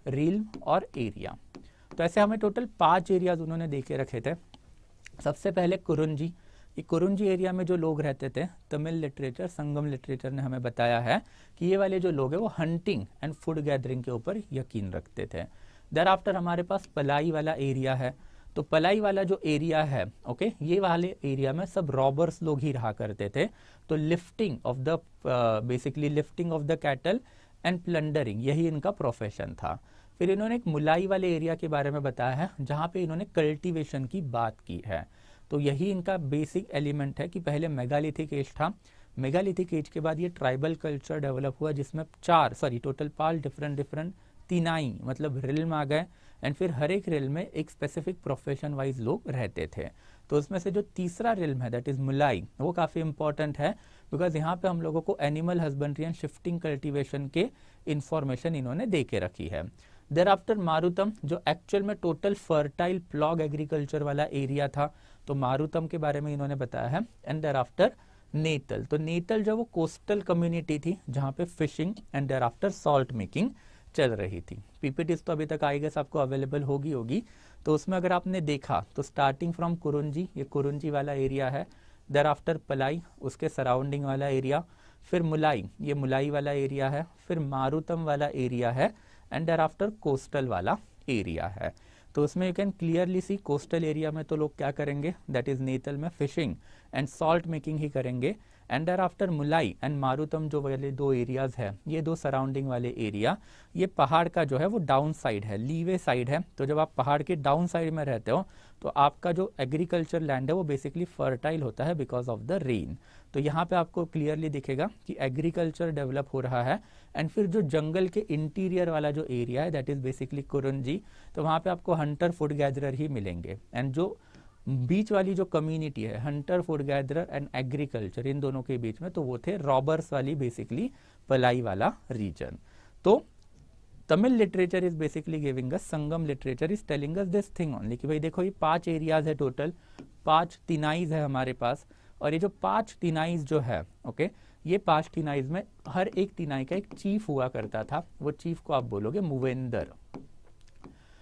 रील्म और एरिया। तो ऐसे हमें टोटल 5 एरियाज उन्होंने दे के रखे थे। सबसे पहले कुरुंजी, ये कुरुंजी एरिया में जो लोग रहते थे, तमिल लिटरेचर संगम लिटरेचर ने हमें बताया है कि ये वाले जो लोग हैं वो हंटिंग एंड फूड गैदरिंग के ऊपर यकीन रखते थे। देयर आफ्टर हमारे पास पलाई वाला एरिया है। तो पलाई वाला जो एरिया है, ओके, ये वाले एरिया में सब रॉबर्स लोग ही रहा करते थे। तो lifting of the basically lifting of the cattle and plundering यही इनका प्रोफेशन था। फिर इन्होंने एक मुलाई वाले एरिया के बारे में बताया है जहाँ पे इन्होंने कल्टीवेशन की बात की है। तो यही इनका बेसिक एलिमेंट है कि पहले मेगालिथिक एज था, मेगालिथिक एज के बाद ये ट्राइबल कल्चर डेवलप हुआ जिसमें टोटल 5 डिफरेंट तिनाई मतलब रिल्म आ गए, एंड फिर हर एक रिल्म में एक स्पेसिफिक प्रोफेशन वाइज लोग रहते थे। तो उसमें से जो तीसरा रिल्म है दैट इज मुलाई, वो काफ़ी इंपॉर्टेंट है बिकॉज यहाँ पे हम लोगों को animal husbandry and shifting cultivation के इंफॉर्मेशन इन्होंने दे के रखी है। देर आफ्टर मारुतम, जो एक्चुअल में टोटल फर्टाइल प्लॉग एग्रीकल्चर वाला एरिया था, तो मारुतम के बारे में इन्होंने बताया है। एंड देर आफ्टर नेतल, तो नेतल जो वो कोस्टल कम्युनिटी थी जहाँ पे fishing and there after salt making चल रही थी। पीपीटीज तो अभी तक आई गेस आपको अवेलेबल होगी। तो उसमें अगर आपने देखा तो स्टार्टिंग फ्रॉम कुरुंजी, ये कुरुंजी वाला एरिया है, देर आफ्टर पलाई उसके सराउंडिंग वाला एरिया, फिर मुलाई, ये मुलाई वाला एरिया है, फिर मारुतम वाला एरिया है, एंड देर आफ्टर कोस्टल वाला एरिया है। तो उसमें you can clearly C coastal area में तो लोग क्या करेंगे, दैट इज नेतल में फिशिंग एंड सॉल्ट मेकिंग ही करेंगे। एंड देर आफ्टर मुलाई एंड मारुतम जो वाले दो एरियाज है, ये दो सराउंडिंग वाले एरिया, ये पहाड़ का जो है वो डाउन साइड है, लीवे साइड है। तो जब आप पहाड़ के डाउन साइड में रहते हो तो आपका जो एग्रीकल्चर लैंड है वो बेसिकली फर्टाइल होता है बिकॉज ऑफ द रेन। तो यहाँ पे आपको क्लियरली दिखेगा कि एग्रीकल्चर डेवलप हो रहा है। एंड फिर जो जंगल के इंटीरियर वाला जो एरिया है दैट इज बेसिकली कुरुंजी, तो वहाँ पे आपको हंटर फूड गैदरर ही मिलेंगे। एंड जो बीच वाली जो कम्युनिटी है hunter food gatherer and agriculture, इन दोनों के बीच में तो वो थे रॉबर्स वाली बेसिकली पलाई वाला रीजन। तो Tamil literature is basically giving us, Sangam literature is telling us this thing only कि भाई देखो ये 5 एरियाज है टोटल, 5 तिनाइज है हमारे पास, और ये जो 5 तिनाइज जो है ओके, ये 5 तिनाइज में हर एक तिनाई का एक चीफ हुआ करता था, वो चीफ को आप बोलोगे मूवेंदर।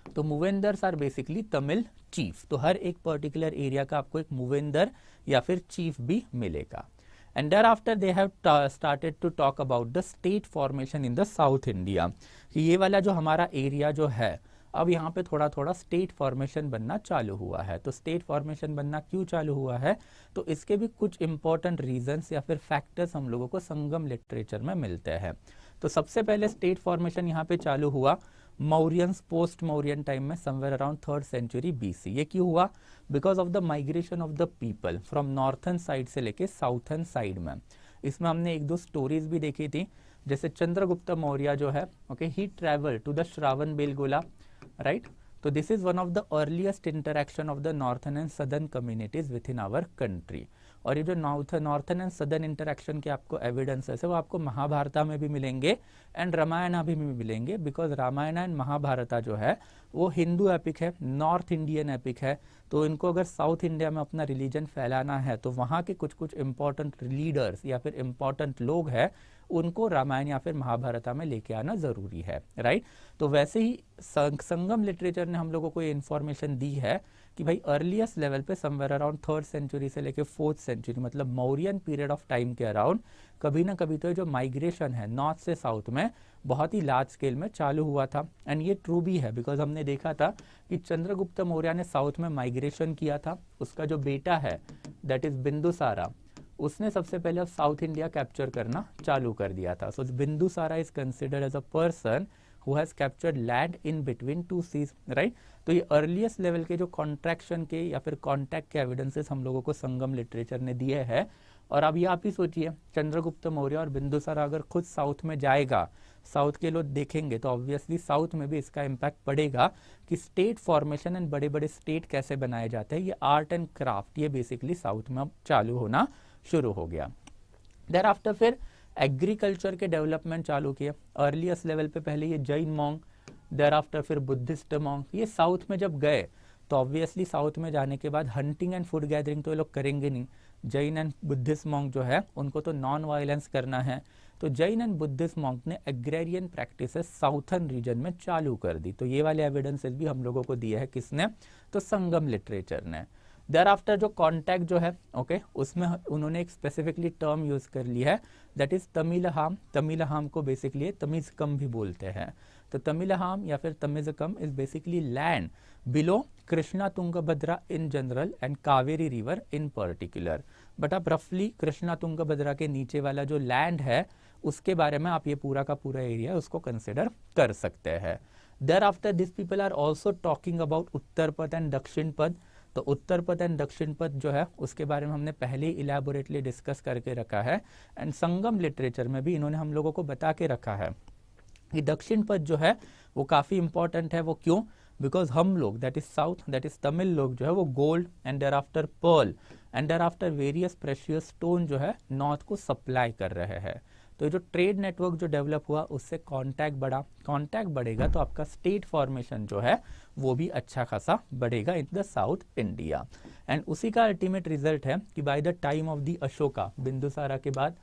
तो मूवेंदर्स आर बेसिकली तमिल चीफ। तो हर एक पर्टिकुलर एरिया का आपको एक मूवेंदर या फिर चीफ भी मिलेगा। And there after they have started to talk about the state formation in the south India, कि ये वाला जो हमारा एरिया जो है अब यहाँ पे थोड़ा थोड़ा स्टेट फॉर्मेशन बनना चालू हुआ है। तो स्टेट फॉर्मेशन बनना क्यों चालू हुआ है, तो इसके भी कुछ इंपॉर्टेंट रीजंस या फिर फैक्टर्स हम लोगों को संगम लिटरेचर में मिलते हैं। तो सबसे पहले स्टेट फॉर्मेशन यहाँ पे चालू हुआ मौर्यंस पोस्ट मौर्यन टाइम में, somewhere around 3rd century BC. ये क्यों हुआ, because of the migration of the people from northern side से लेके साउथर्न साइड में। इसमें हमने एक दो स्टोरीज भी देखी थी, जैसे चंद्रगुप्त मौर्य जो है okay, he travel to the Shravanabelagola, right. तो this is one of the earliest interaction of the northern and southern communities within our country. और ये जो नॉर्थन एंड सदर्न इंटरेक्शन के आपको एविडेंसेस है वो आपको महाभारता में भी मिलेंगे एंड रामायण भी मिलेंगे, बिकॉज रामायण एंड महाभारता जो है वो हिंदू एपिक है, नॉर्थ इंडियन एपिक है। तो इनको अगर साउथ इंडिया में अपना रिलीजन फैलाना है तो वहाँ के कुछ कुछ इंपॉर्टेंट लीडर्स या फिर इंपॉर्टेंट लोग हैं, उनको रामायण या फिर महाभारता में लेके आना जरूरी है, राइट। तो वैसे ही संगम लिटरेचर ने हम लोगों को ये इन्फॉर्मेशन दी है कि भाई अर्लीस्ट लेवल पे समवेयर अराउंड 3rd सेंचुरी से लेके 4th सेंचुरी, मतलब मौर्यन पीरियड ऑफ टाइम के अराउंड कभी ना कभी तो जो माइग्रेशन है नॉर्थ से साउथ में बहुत ही लार्ज स्केल में चालू हुआ था। एंड ये ट्रू भी है बिकॉज हमने देखा था कि चंद्रगुप्त मौर्य ने साउथ में माइग्रेशन किया था, उसका जो बेटा है दैट इज बिंदुसारा, उसने सबसे पहले साउथ इंडिया कैप्चर करना चालू कर दिया था। So Bindusara is considered as a person who has captured land in between two seas, right? तो ये अर्लीस्ट लेवल के जो कॉन्ट्रैक्शन के या फिर कॉन्टैक्ट के एविडेंसेस हम लोगों को संगम लिटरेचर ने दिए हैं। और अब ये आप ही सोचिए, चंद्रगुप्त मौर्य और बिंदुसारा अगर खुद साउथ में जाएगा, साउथ के लोग देखेंगे तो ऑब्वियसली साउथ में भी इसका इम्पैक्ट पड़ेगा कि स्टेट फॉर्मेशन एंड बड़े बड़े स्टेट कैसे बनाए जाते हैं। ये आर्ट एंड क्राफ्ट ये बेसिकली साउथ में अब चालू होना शुरू हो गया। देयर आफ्टर फिर एग्रीकल्चर के डेवलपमेंट चालू किए अर्लीस्ट लेवल पे। पहले ये जैन मॉन्ग, देयर आफ्टर फिर बुद्धिस्ट मॉन्ग, ये साउथ में जब गए तो ऑब्वियसली साउथ में जाने के बाद हंटिंग एंड फूड गैदरिंग तो ये लोग करेंगे नहीं। जैन एंड बुद्धिस्ट मॉन्ग जो है उनको तो नॉन वायलेंस करना है, तो जैन एंड बुद्धिस्ट मॉन्ग ने एग्रेरियन प्रैक्टिसेस साउथर्न रीजन में चालू कर दी। तो ये वाले एविडेंसेस भी हम लोगों को दिए है किसने, तो संगम लिटरेचर ने। देयर आफ्टर जो कॉन्टैक्ट जो है ओके, उसमें उन्होंने एक स्पेसिफिकली टर्म यूज कर ली है दैट इज तमिलहाम। तमिलहाम को बेसिकली तमिज़कम भी बोलते हैं। तो तमिलहाम या फिर Tamizhakam is basically land below Krishna Tungabhadra in general and Kaveri river in particular. But आप रफली कृष्णा तुंगभद्रा के नीचे वाला जो लैंड है उसके बारे में आप ये पूरा का पूरा एरिया उसको कंसिडर कर सकते हैं। There after this people are also talking about Uttar Path and दक्षिण पथ। तो उत्तर पथ एंड दक्षिण पथ जो है उसके बारे में हमने पहले ही इलेबोरेटली डिस्कस करके रखा है। एंड संगम लिटरेचर में भी इन्होंने हम लोगों को बता के रखा है कि दक्षिण पथ जो है वो काफ़ी इंपॉर्टेंट है। वो क्यों? बिकॉज हम लोग that is south, that is Tamil लोग जो है वो gold and there after pearl and there after various precious stone जो है नॉर्थ को सप्लाई कर रहे हैं। तो जो ट्रेड नेटवर्क जो डेवलप हुआ उससे कांटेक्ट बढ़ा, कांटेक्ट बढ़ेगा तो आपका स्टेट फॉर्मेशन जो है वो भी अच्छा खासा बढ़ेगा इन द साउथ इंडिया। एंड उसी का अल्टीमेट रिजल्ट है कि by the time of the Ashoka, Bindusara के बाद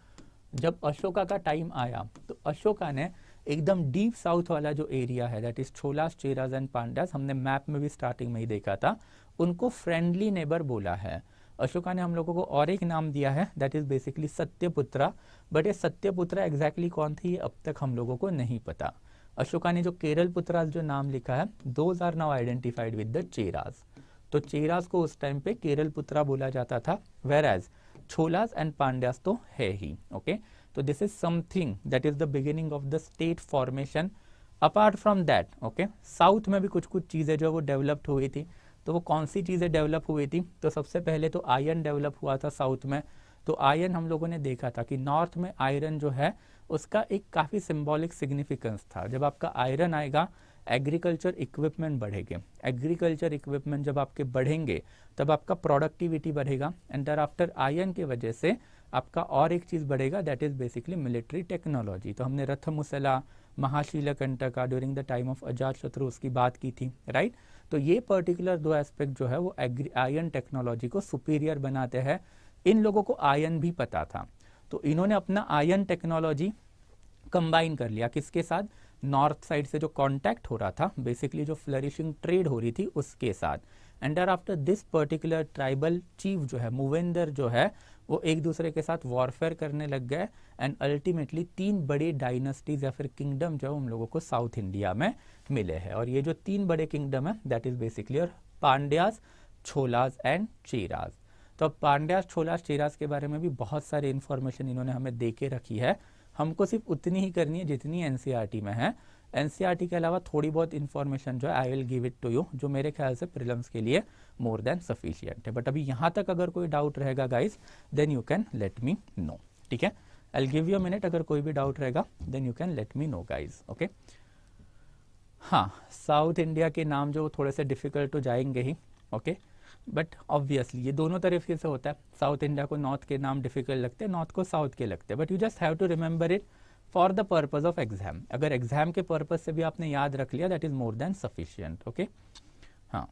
जब अशोका का टाइम आया तो अशोका ने एकदम डीप साउथ वाला जो एरिया है that is Cholas, Cheras and Pandyas, हमने मैप में भी स्टार्टिंग में ही देखा था, उनको फ्रेंडली नेबर बोला है। अशोका ने हम लोगों को और एक नाम दिया है दैट इज बेसिकली सत्यपुत्रा, बट ये सत्यपुत्रा एग्जैक्टली कौन थी अब तक हम लोगों को नहीं पता। अशोका ने जो केरल पुत्रास जो नाम लिखा है those are now identified with the Cheras. तो चेरास को उस टाइम पे केरल पुत्रा बोला जाता था, वेर एज छोलास एंड पांड्यास तो है ही। ओके, तो this is something that is the beginning of the state formation. Apart from that okay, south में भी कुछ कुछ चीज़ें जो वो डेवलप्ड हुई थी। तो वो कौन सी चीज़ें डेवलप हुई थी? तो सबसे पहले तो आयरन डेवलप हुआ था साउथ में। तो आयरन हम लोगों ने देखा था कि नॉर्थ में आयरन जो है उसका एक काफ़ी सिंबॉलिक सिग्निफिकेंस था। जब आपका आयरन आएगा एग्रीकल्चर इक्विपमेंट बढ़ेंगे, एग्रीकल्चर इक्विपमेंट जब आपके बढ़ेंगे तब आपका प्रोडक्टिविटी बढ़ेगा एंड देयर आफ्टर आयरन की वजह से आपका और एक चीज़ बढ़ेगा that is basically military technology. तो हमने Rathamusala, Mahashilakantaka during the time of Ajatashatru उसकी बात की थी, राइट। तो ये पर्टिकुलर दो एस्पेक्ट जो है वो आयरन टेक्नोलॉजी को सुपीरियर बनाते हैं। इन लोगों को आयरन भी पता था तो इन्होंने अपना आयरन टेक्नोलॉजी कंबाइन कर लिया किसके साथ? नॉर्थ साइड से जो कांटेक्ट हो रहा था, बेसिकली जो फ्लरिशिंग ट्रेड हो रही थी उसके साथ। And after this particular tribal chief जो है मूवेंदर जो है वो एक दूसरे के साथ वॉरफेयर करने लग गए एंड अल्टीमेटली 3 बड़े डायनेस्टीज या फिर किंगडम जो हम लोगों को साउथ इंडिया में मिले हैं। और ये जो 3 बड़े किंगडम है that is basically Pandyas, Cholas and Cheras. तो अब पांड्यास, छोलास, चेरास के बारे में भी बहुत सारी इंफॉर्मेशन इन्होंने हमें दे के रखी है। हमको सिर्फ उतनी ही करनी है जितनी एनसीईआरटी में है। एनसीईआरटी के अलावा थोड़ी बहुत इंफॉर्मेशन जो है I will give it to you, जो मेरे ख्याल से प्रीलिम्स के लिए मोर देन सफिशिएंट है। बट अभी यहाँ तक अगर कोई डाउट रहेगा guys then you can let me know, ठीक है। I will give you a minute, अगर कोई भी डाउट रहेगा then you can let me know guys, okay. हाँ, साउथ इंडिया के नाम जो थोड़े से डिफिकल्ट तो जाएंगे ही, ओके, बट ऑब्वियसली ये दोनों तरीके से होता है। साउथ इंडिया को नॉर्थ के नाम डिफिकल्ट लगते हैं, नॉर्थ को साउथ के लगते हैं, but you just have to remember it for the purpose of exam. अगर एग्जाम के पर्पज से भी आपने याद रख लिया that is more than sufficient, okay. हाँ,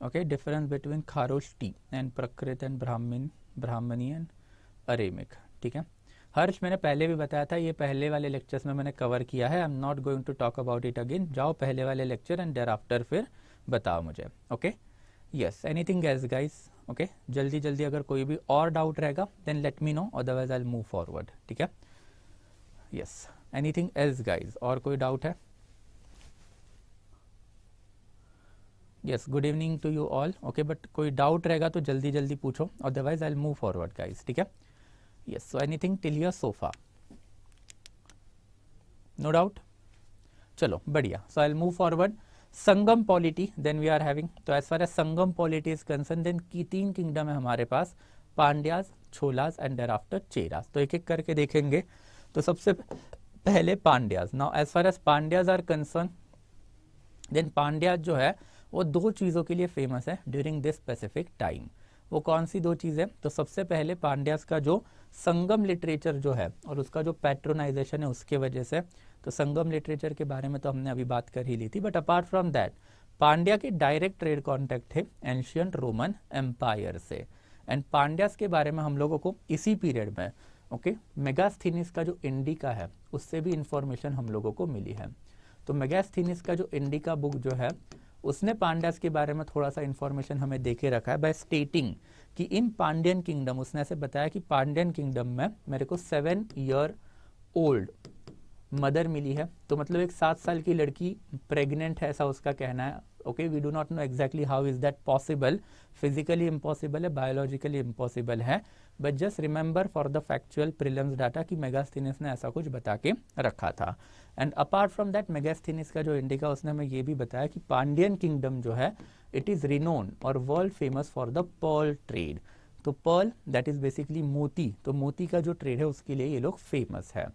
okay, difference between Kharosthi and Prakrit and Brahmani and Aramaic, ठीक है। हर्ष, मैंने पहले भी बताया था, ये पहले वाले लेक्चर्स में मैंने कवर किया है। I am not going to talk about it again. जाओ पहले वाले लेक्चर एंड देयर आफ्टर फिर बताओ मुझे, okay. Yes, anything else guys? Okay, जल्दी जल्दी अगर कोई भी और डाउट रहेगा then let me know, otherwise I will move forward, ठीक है। Yes, anything else guys? और कोई डाउट है? Yes, good evening to you all, okay. But कोई डाउट रहेगा तो जल्दी जल्दी पूछो, otherwise I will move forward guys, ठीक है। Yes, so anything till here so far? No doubt? चलो बढ़िया, so I'll move forward. Sangam polity then we are having, तो as far as Sangam polity is concerned then की 3 kingdom है हमारे पास, Pandyas, Cholas and thereafter Cheras. तो एक एक करके देखेंगे। तो सबसे पहले Pandyas. Now as far as Pandyas are concern then Pandyas जो है वो 2 चीज़ों के लिए फेमस है ड्यूरिंग दिस स्पेसिफिक टाइम। वो कौन सी 2 चीज़ें? तो सबसे पहले पांड्यास का जो संगम लिटरेचर जो है और उसका जो पैट्रोनाइजेशन है उसके वजह से, तो संगम लिटरेचर के बारे में तो हमने अभी बात कर ही ली थी। But apart from that Pandya के डायरेक्ट ट्रेड कॉन्टैक्ट थे एंशियंट रोमन एम्पायर से। एंड पांड्यास के बारे में हम लोगों को इसी पीरियड में ओके मेगास्थीनिस का जो इंडिका है उससे भी इंफॉर्मेशन हम लोगों को मिली है। तो मेगास्थीनिस का जो इंडिका बुक जो है उसने पांड्यास के बारे में थोड़ा सा इंफॉर्मेशन हमें देके रखा है बाय स्टेटिंग कि इन पांड्यन किंगडम, उसने ऐसे बताया कि पांड्यन किंगडम में मेरे को 7 ईयर ओल्ड मदर मिली है। तो मतलब एक 7 साल की लड़की प्रेग्नेंट है ऐसा उसका कहना है। Okay, we do not know exactly how is that possible, physically impossible है, बायोलॉजिकली इम्पॉसिबल है, but just remember for the factual prelims data कि मेगास्थीनिस ने ऐसा कुछ बता के रखा था। And apart from that Megasthenes का जो इंडिका उसने हमें ये भी बताया कि पांड्यन किंगडम जो है इट इज रिनोन और world famous for the pearl trade. तो पर्ल दैट इज बेसिकली मोती, तो मोती का जो ट्रेड है उसके लिए ये लोग फेमस है।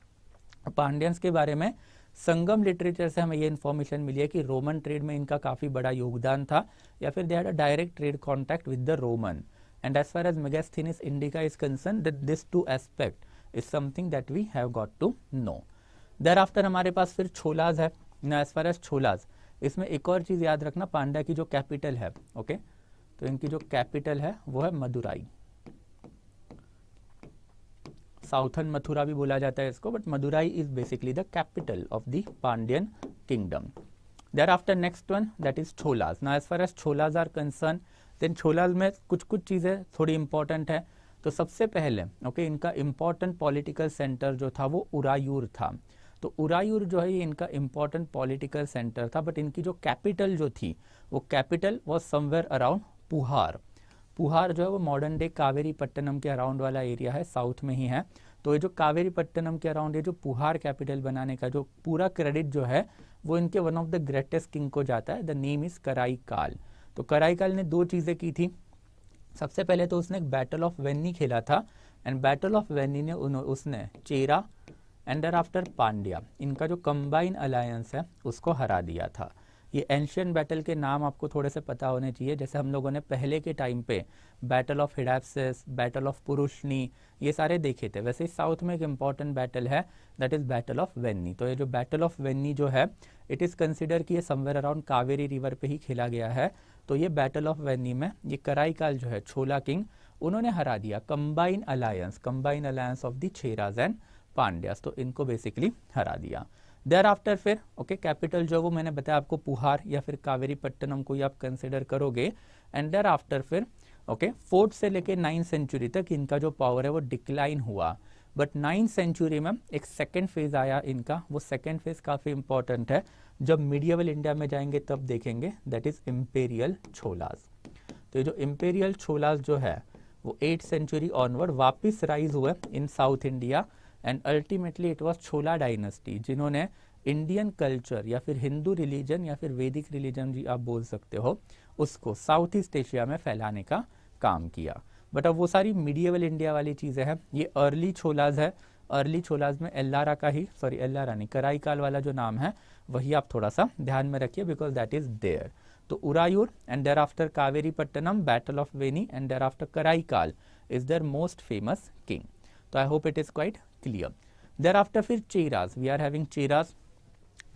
पांड्यंस के बारे में संगम लिटरेचर से हमें ये इन्फॉर्मेशन मिली है कि रोमन ट्रेड में इनका काफ़ी बड़ा योगदान था, या फिर they had a direct trade contact with the Roman. And as far as Megasthenes Indica is concern, that this two aspect is something that we have got to know. Thereafter हमारे पास फिर छोलाज है ना। As far as छोलाज, इसमें एक और चीज़ याद रखना, पांड्या की जो कैपिटल है, ओके, तो इनकी जो कैपिटल है वो है मदुराई। साउथर्न मथुरा भी बोला जाता है इसको, but Madurai is basically the capital of the Pandyan kingdom. There after next one that is Cholas. ना as far as Cholas are concern, then Cholas में कुछ चीज़ें थोड़ी इंपॉर्टेंट है। तो सबसे पहले ओके, इनका इंपॉर्टेंट पॉलिटिकल सेंटर जो था वो उरायूर था। तो उरायूर जो है ये इनका इंपॉर्टेंट पॉलिटिकल सेंटर था, बट इनकी जो कैपिटल जो थी वो कैपिटल वॉज समवेयर अराउंड पुहार। पुहार जो है वो मॉडर्न डे कावेरी पट्टनम के अराउंड वाला एरिया है, साउथ में ही है। तो ये जो कावेरी पट्टनम के अराउंड ये जो पुहार कैपिटल बनाने का जो पूरा क्रेडिट जो है वो इनके one of the greatest king को जाता है। The name is Karaikal. तो कराईकाल ने दो चीज़ें की थी। सबसे पहले तो उसने एक बैटल ऑफ वेन्नी खेला था, एंड बैटल ऑफ वेन्नी ने उसने चेरा एंड देयर आफ्टर पांड्या, इनका जो कंबाइन अलायंस है उसको हरा दिया था। ये एंशियंट बैटल के नाम आपको थोड़े से पता होने चाहिए, जैसे हम लोगों ने पहले के टाइम पे बैटल ऑफ हिडाप्सिस, बैटल ऑफ पुरुषनी, ये सारे देखे थे। वैसे साउथ में एक इम्पॉर्टेंट बैटल है that is battle of Venni. तो ये जो बैटल ऑफ वेन्नी जो है इट इज़ कंसिडर कि ये समवेयर अराउंड कावेरी रिवर पे ही खेला गया है। तो ये बैटल ऑफ वेन्नी में ये कराईकाल जो है छोला किंग, उन्होंने हरा दिया combine alliance of the Cheras and Pandyas, तो इनको बेसिकली हरा दिया। देयर आफ्टर फिर ओके कैपिटल जो वो मैंने बताया आपको पुहार या फिर कावेरी पट्टनम को ही आप कंसिडर करोगे। एंड देयर आफ्टर फिर ओके 4th से लेके 9th सेंचुरी तक इनका जो पावर है वो डिक्लाइन हुआ, बट 9th सेंचुरी में एक सेकेंड फेज आया इनका। वो सेकेंड फेज काफ़ी इंपॉर्टेंट है, जब मीडिएवल इंडिया में जाएंगे तब देखेंगे, दैट इज इम्पेरियल छोलाज। तो ये जो इम्पेरियल छोलाज जो है वो 8th सेंचुरी ऑनवर्ड वापिस राइज हुए in south India, and ultimately it was Chola dynasty जिन्होंने इंडियन कल्चर या फिर हिंदू रिलीजन या फिर वैदिक रिलीजन जी आप बोल सकते हो, उसको साउथ ईस्ट एशिया में फैलाने का काम किया। बट अब वो सारी मीडिएवल इंडिया वाली चीज़ें हैं। ये अर्ली छोलाज है, अर्ली छोलाज में एल्लारा का ही एल्लारा नहीं कराईकाल वाला जो नाम है वही आप थोड़ा सा ध्यान में रखिए, बिकॉज दैट इज देयर। तो Uraiyur and there after Kaveri Pattinam, battle of Venni and there after Karikala is their most famous king. तो I hope it is quite clear. There after फिर Cheras, we are having Cheras.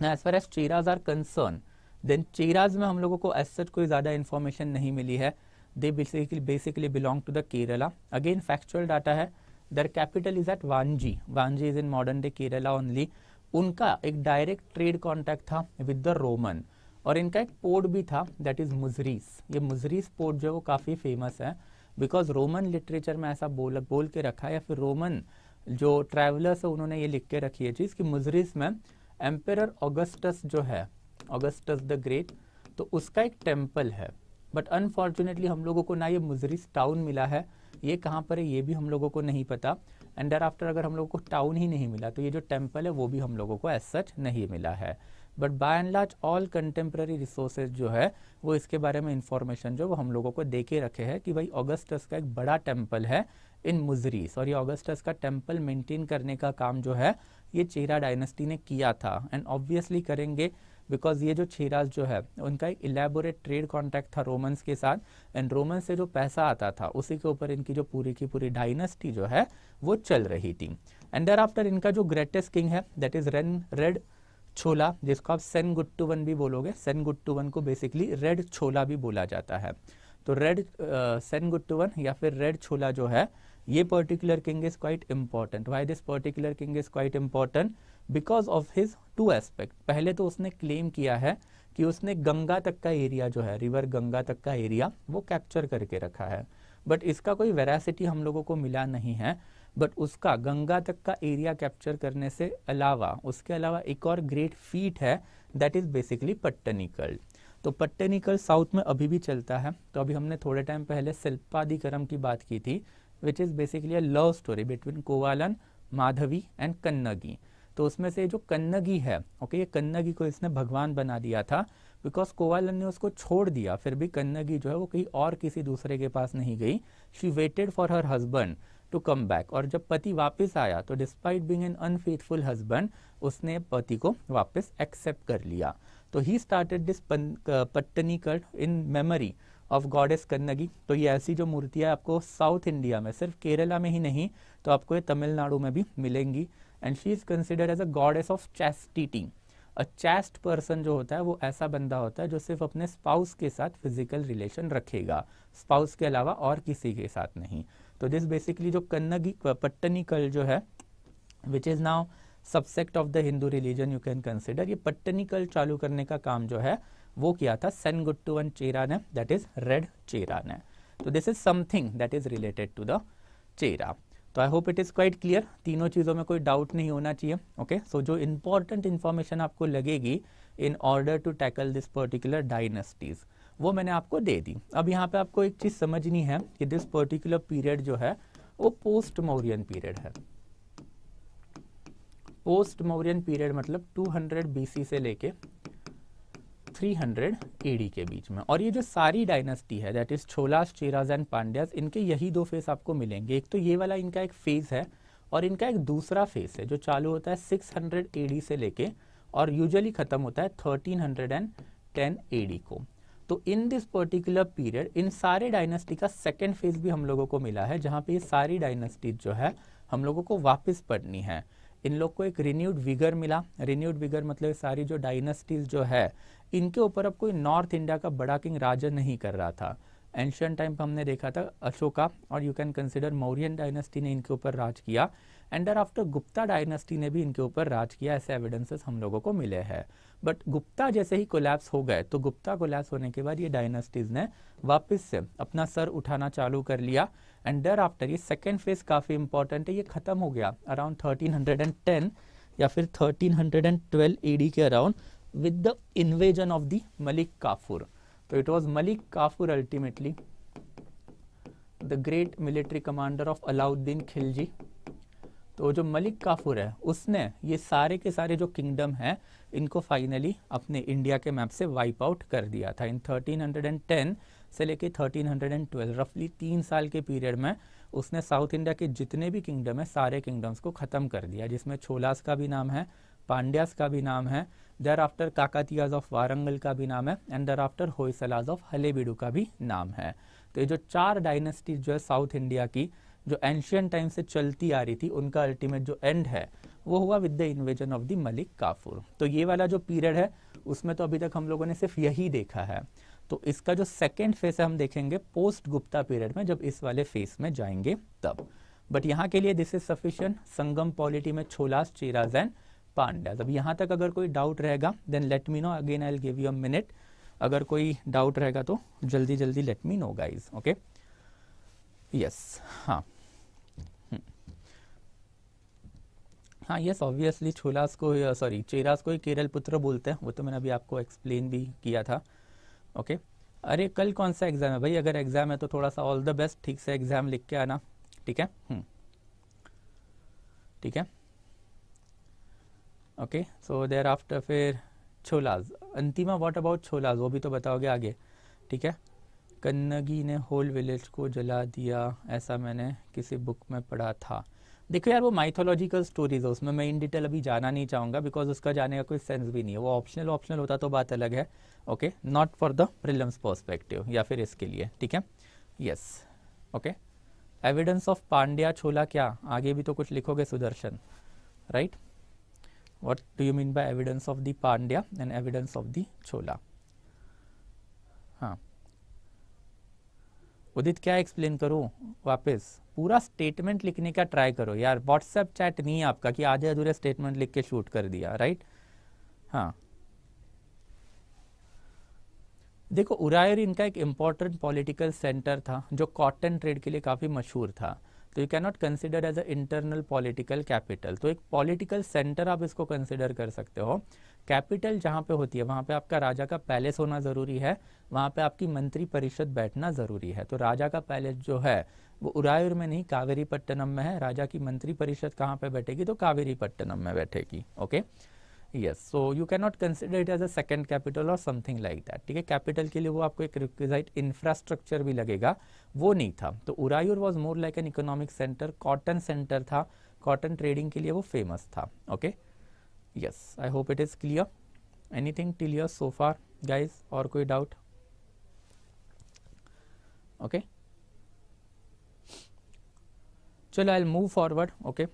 As far as Cheras are concern, then Cheras में हम लोगों को as such कोई ज़्यादा information नहीं मिली है। They basically belong to the Kerala. Again factual data है, their capital is at Vanji, Vanji is in modern day Kerala only. उनका एक डायरेक्ट ट्रेड कॉन्टैक्ट था विद द रोमन, और इनका एक पोर्ट भी था दैट इज मुजरीस। ये मुजरीस पोर्ट जो है वो काफ़ी फेमस है, बिकॉज रोमन लिटरेचर में ऐसा बोल के रखा है, या फिर रोमन जो ट्रैवलर्स है उन्होंने ये लिख के रखी है चीज़ कि मुजरीस में एम्पेरर ऑगस्टस जो है, ऑगस्टस द ग्रेट, तो उसका एक टेम्पल है। बट अनफॉर्चुनेटली हम लोगों को ना ये मुजरीस टाउन मिला है, ये कहाँ पर है ये भी हम लोगों को नहीं पता। एंड देयर आफ्टर अगर हम लोगों को टाउन ही नहीं मिला तो ये जो टेम्पल है वो भी हम लोगों को एज सच नहीं मिला है। But by and large all contemporary resources जो है वो इसके बारे में इंफॉर्मेशन जो वो हम लोगों को दे के रखे हैं कि भाई ऑगस्टस का एक बड़ा टेम्पल है इन मुजरीस, और ये ऑगस्टस का टेम्पल मेंटेन करने का काम जो है ये चेरा डायनेस्टी ने किया था, एंड ऑब्वियसली करेंगे बिकॉज ये जो चेराज जो है उनका एक इलेबोरेट ट्रेड कॉन्टैक्ट था रोमन्स के साथ, एंड रोमन्स से जो पैसा आता था उसी के ऊपर इनकी जो पूरी की पूरी डायनेस्टी जो है वो चल रही थी। एंड देयर आफ्टर इनका जो ग्रेटेस्ट किंग है दैट इज रेड छोला, जिसको आप सेनगुट्टुवन भी बोलोगे। सेनगुट्टुवन को बेसिकली रेड छोला भी बोला जाता है। तो रेड सेनगुट्टुवन या फिर रेड छोला जो है ये particular king is quite important. Why this particular king is quite important? Because of his to aspect. पहले तो उसने क्लेम किया है कि उसने गंगा तक का एरिया जो है, रिवर गंगा तक का एरिया वो कैप्चर करके रखा है, बट इसका कोई वेरासिटी हम लोगों को मिला नहीं है। बट उसका गंगा तक का एरिया कैप्चर करने से अलावा उसके अलावा एक और ग्रेट फीट है दैट इज बेसिकली पट्टनिकल। तो पट्टनिकल साउथ में अभी भी चलता है। तो अभी हमने थोड़े टाइम पहले शिल्पादिकरम की बात की थी, which is basically a love story between Kovalan, Madhavi and Kannagi. तो उसमें से जो कन्नगी है, ओके, ये कन्नगी को इसने भगवान बना दिया था, बिकॉज कोवालन ने उसको छोड़ दिया, फिर भी कन्नगी जो है वो कहीं और किसी दूसरे के पास नहीं गई। She waited for her husband to come back, और जब पति वापस आया तो despite being an unfaithful husband, उसने पति को वापस एक्सेप्ट कर लिया। तो he started this Pattini cult in memory of goddess Kannagi. तो ये ऐसी जो मूर्तियाँ आपको साउथ इंडिया में, सिर्फ केरला में ही नहीं, तो आपको ये तमिलनाडु में भी मिलेंगी। And she is considered as a goddess of chastity. A chaste person जो होता है वो ऐसा बंदा होता है जो सिर्फ अपने स्पाउस के साथ फिजिकल रिलेशन रखेगा, स्पाउस के अलावा और किसी के साथ नहीं। तो दिस बेसिकली जो कन्नगी पट्टनी कल्ट जो है, which is now subset of the Hindu religion, you can consider, ये पट्टनी कल्ट चालू करने का काम जो है वो किया था सेनगुट्टुवन चेरा ने, दैट इज रेड चेरा ने। तो this is something that is related to the Chera. तो I hope it is quite clear, तीनों चीज़ों में कोई डाउट नहीं होना चाहिए। ओके, सो जो इंपॉर्टेंट इन्फॉर्मेशन आपको लगेगी in order to tackle this particular dynasties, वो मैंने आपको दे दी। अब यहाँ पे आपको एक चीज़ समझनी है कि दिस पर्टिकुलर पीरियड जो है वो पोस्ट मौर्यन पीरियड है। पोस्ट मौर्यन पीरियड मतलब 200 BC से लेके 300 AD के बीच में। और ये जो सारी डायनेस्टी है, that is Cholas, Cheras and Pandyas, इनके यही दो फेस आपको मिलेंगे। एक तो ये वाला इनका एक फेज है, और इनका एक दूसरा फेस है जो चालू होता है 600 AD से लेके और यूजुअली खत्म होता है 1310 AD को। तो in this particular period in सारे डायनेस्टी का सेकेंड फेज भी हम लोगों को मिला है, जहाँ पे ये सारी डायनेस्टी जो है हम लोगों को वापस पढ़नी है। इन लोग को एक रिन्यूड विगर मिला। रिन्यूड विगर मतलब सारी जो डायनेस्टीज जो है इनके ऊपर अब कोई नॉर्थ इंडिया का बड़ा किंग राज नहीं कर रहा था। एंशियंट टाइम पर हमने देखा था अशोका और you can consider Mauryan dynasty ने इनके ऊपर राज किया, and there after Gupta dynasty ने भी इनके ऊपर राज किया, ऐसे एविडेंसेस हम लोगों को मिले हैं। बट गुप्ता जैसे ही कोलैप्स हो गए, तो गुप्ता कोलैप्स होने के बाद ये डायनेस्टीज ने वापस से अपना सर उठाना चालू कर लिया, एंड देयर आफ्टर ये सेकेंड फेज काफ़ी इंपॉर्टेंट है, ये खत्म हो गया अराउंड 1310 या फिर 1312 AD के around with the invasion of the Malik Kafur. So it was Malik Kafur ultimately the great military commander of Alauddin Khilji. तो जो मलिक काफूर है उसने ये सारे के सारे जो किंगडम है इनको फाइनली अपने इंडिया के मैप से वाइप आउट कर दिया था इन 1310 से लेके 1312, रफली 3 साल के पीरियड में उसने साउथ इंडिया के जितने भी किंगडम है सारे किंगडम्स को ख़त्म कर दिया, जिसमें छोलास का भी नाम है, पांड्यास का भी नाम है, देयर आफ्टर काकातियाज ऑफ वारंगल का भी नाम है, एंड देयर आफ्टर होयसलाज ऑफ हलेबीडू का भी नाम है। तो ये जो 4 डायनेस्टीज जो है साउथ इंडिया की जो एंशियंट टाइम से चलती आ रही थी, उनका अल्टीमेट जो एंड है वो हुआ with the invasion of the Malik Kafur. तो ये वाला जो पीरियड है उसमें तो अभी तक हम लोगों ने सिर्फ यही देखा है। तो इसका जो सेकेंड फेस है हम देखेंगे पोस्ट गुप्ता पीरियड में, जब इस वाले फेस में जाएंगे तब। बट यहाँ के लिए this is sufficient. Sangam polity में छोलास, चेराज एंड पांड्यास। अब यहाँ तक अगर कोई डाउट रहेगा then let me know, again I will give you a minute. अगर कोई डाउट रहेगा तो जल्दी जल्दी let me know guys. Okay, yes, हाँ हाँ यस, ऑब्वियसली छोलास को, सॉरी चेरास को ही केरल पुत्र बोलते हैं, वो तो मैंने अभी आपको एक्सप्लेन भी किया था। ओके, अरे कल कौन सा एग्जाम है भाई? अगर एग्जाम है तो थोड़ा सा ऑल द बेस्ट, ठीक से एग्जाम लिख के आना, ठीक है? ठीक है, ओके। सो देयर आफ्टर फिर छोलास, अंतिमा व्हाट अबाउट छोलास, वो भी तो बताओगे आगे, ठीक है? कन्नगी ने होल विलेज को जला दिया, ऐसा मैंने किसी बुक में पढ़ा था। देखो यार वो माइथोलॉजिकल स्टोरीज है, उसमें मैं इन डिटेल अभी जाना नहीं चाहूँगा बिकॉज उसका जाने का कोई सेंस भी नहीं है। वो ऑप्शनल होता तो बात अलग है। Okay, not for the prelims perspective या फिर इसके लिए, ठीक है? Yes, okay. Evidence of Pandya छोला, क्या आगे भी तो कुछ लिखोगे Sudarshan, right? What do you mean by evidence of the Pandya and evidence of the छोला? हाँ उदित, क्या एक्सप्लेन करूँ वापस? पूरा स्टेटमेंट लिखने का ट्राई करो यार, व्हाट्सएप चैट नहीं है आपका कि आधे अधूरे स्टेटमेंट लिख के शूट कर दिया, राइट? हाँ देखो, उरायर इनका एक इम्पॉर्टेंट पॉलिटिकल सेंटर था जो कॉटन ट्रेड के लिए काफ़ी मशहूर था। तो you can not consider as a internal political capital. तो एक पॉलिटिकल सेंटर आप इसको कंसिडर कर सकते हो। कैपिटल जहाँ पे होती है वहाँ पे आपका राजा का पैलेस होना ज़रूरी है, वहाँ पे आपकी मंत्री परिषद बैठना ज़रूरी है। तो राजा का पैलेस जो है वो उरायूर में नहीं, कावेरीपट्टनम में है। राजा की मंत्री परिषद कहाँ पे बैठेगी? तो कावेरीपट्टनम में बैठेगी। Okay, yes, so you can not consider it as a second capital or something like that. ठीक है, कैपिटल के लिए वो आपको एक रिक्विजाइट इंफ्रास्ट्रक्चर भी लगेगा, वो नहीं था। तो Uraiyur was more like an economic centre, cotton centre था, कॉटन ट्रेडिंग के लिए वो फेमस था। Okay, yes, I hope it is clear. Anything clear so far guys, और कोई डाउट? ओके, चलो I will move forward. Okay,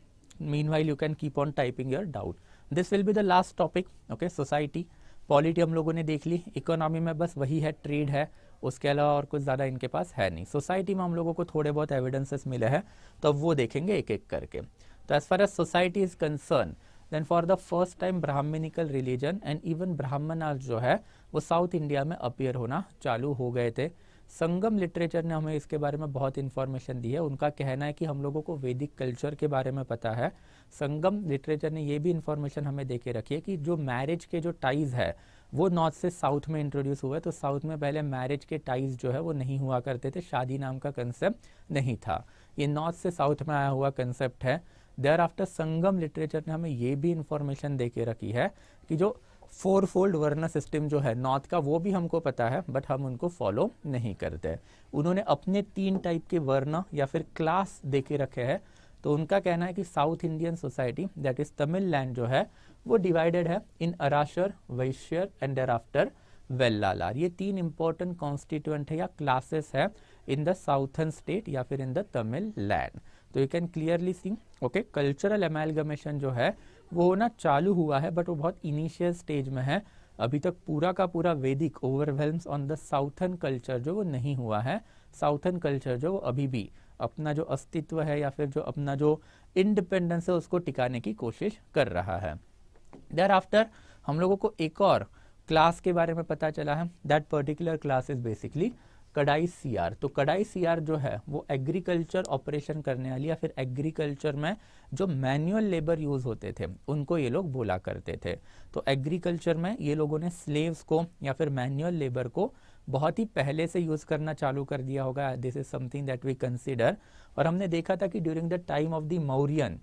meanwhile you can keep on typing your doubt. This will be the last topic. Okay, society, polity हम लोगों ने देख ली, economy में बस वही है, ट्रेड है, उसके अलावा और कुछ ज़्यादा इनके पास है नहीं। सोसाइटी में हम लोगों को थोड़े बहुत एविडेंसेस मिले हैं, तो अब वो देखेंगे एक एक करके। तो as far as society is concern, then for the first time brahmanical religion and even Brahmanas जो है वो साउथ इंडिया में अपीयर होना चालू हो गए थे। संगम लिटरेचर ने हमें इसके बारे में बहुत इन्फॉर्मेशन दी है। उनका कहना है कि हम लोगों को वैदिक कल्चर के बारे में पता है। संगम लिटरेचर ने ये भी इन्फॉर्मेशन हमें दे के रखी है कि जो मैरिज के जो टाइज है वो नॉर्थ से साउथ में इंट्रोड्यूस हुए। तो साउथ में पहले मैरिज के टाइज जो है वो नहीं हुआ करते थे, शादी नाम का कंसेप्ट नहीं था। ये नॉर्थ से साउथ में आया हुआ कंसेप्ट है। देयर आफ्टर संगम लिटरेचर ने हमें ये भी इंफॉर्मेशन दे के रखी है कि जो 4-फोल्ड वर्ण सिस्टम जो है नॉर्थ का, वो भी हमको पता है, बट हम उनको फॉलो नहीं करते। उन्होंने अपने 3 टाइप के वर्ण या फिर क्लास दे के रखे हैं। तो उनका कहना है कि south Indian society that is Tamil land जो है वो डिवाइडेड है इन अराशर, वैश्यर एंड देयर आफ्टर वेल्लालार। ये 3 इंपॉर्टेंट कॉन्स्टिट्यूएंट है या क्लासेस है इन द साउथर्न स्टेट या फिर इन द तमिल लैंड। तो you can clearly see, okay, cultural amalgamation जो है वो होना चालू हुआ है, बट वो बहुत इनिशियल स्टेज में है। अभी तक पूरा का पूरा वैदिक ओवरवेल्म्स ऑन द साउथर्न कल्चर जो वो नहीं हुआ है। साउथर्न कल्चर जो वो अभी भी अपना जो अस्तित्व है या फिर जो अपना जो इंडिपेंडेंस है उसको टिकाने की कोशिश कर रहा है। देयर आफ्टर हम लोगों को एक और क्लास के बारे में पता चला है। That particular class is basically कड़ाई सीआर। तो कड़ाई सीआर जो है वो एग्रीकल्चर ऑपरेशन करने वाली या फिर एग्रीकल्चर में जो मैनुअल लेबर यूज होते थे उनको ये लोग बोला करते थे। तो एग्रीकल्चर में ये लोगों ने स्लेव्स को या फिर मैनुअल लेबर को बहुत ही पहले से यूज करना चालू कर दिया होगा। This is something that we consider. और हमने देखा था कि during the time of the Mauryan,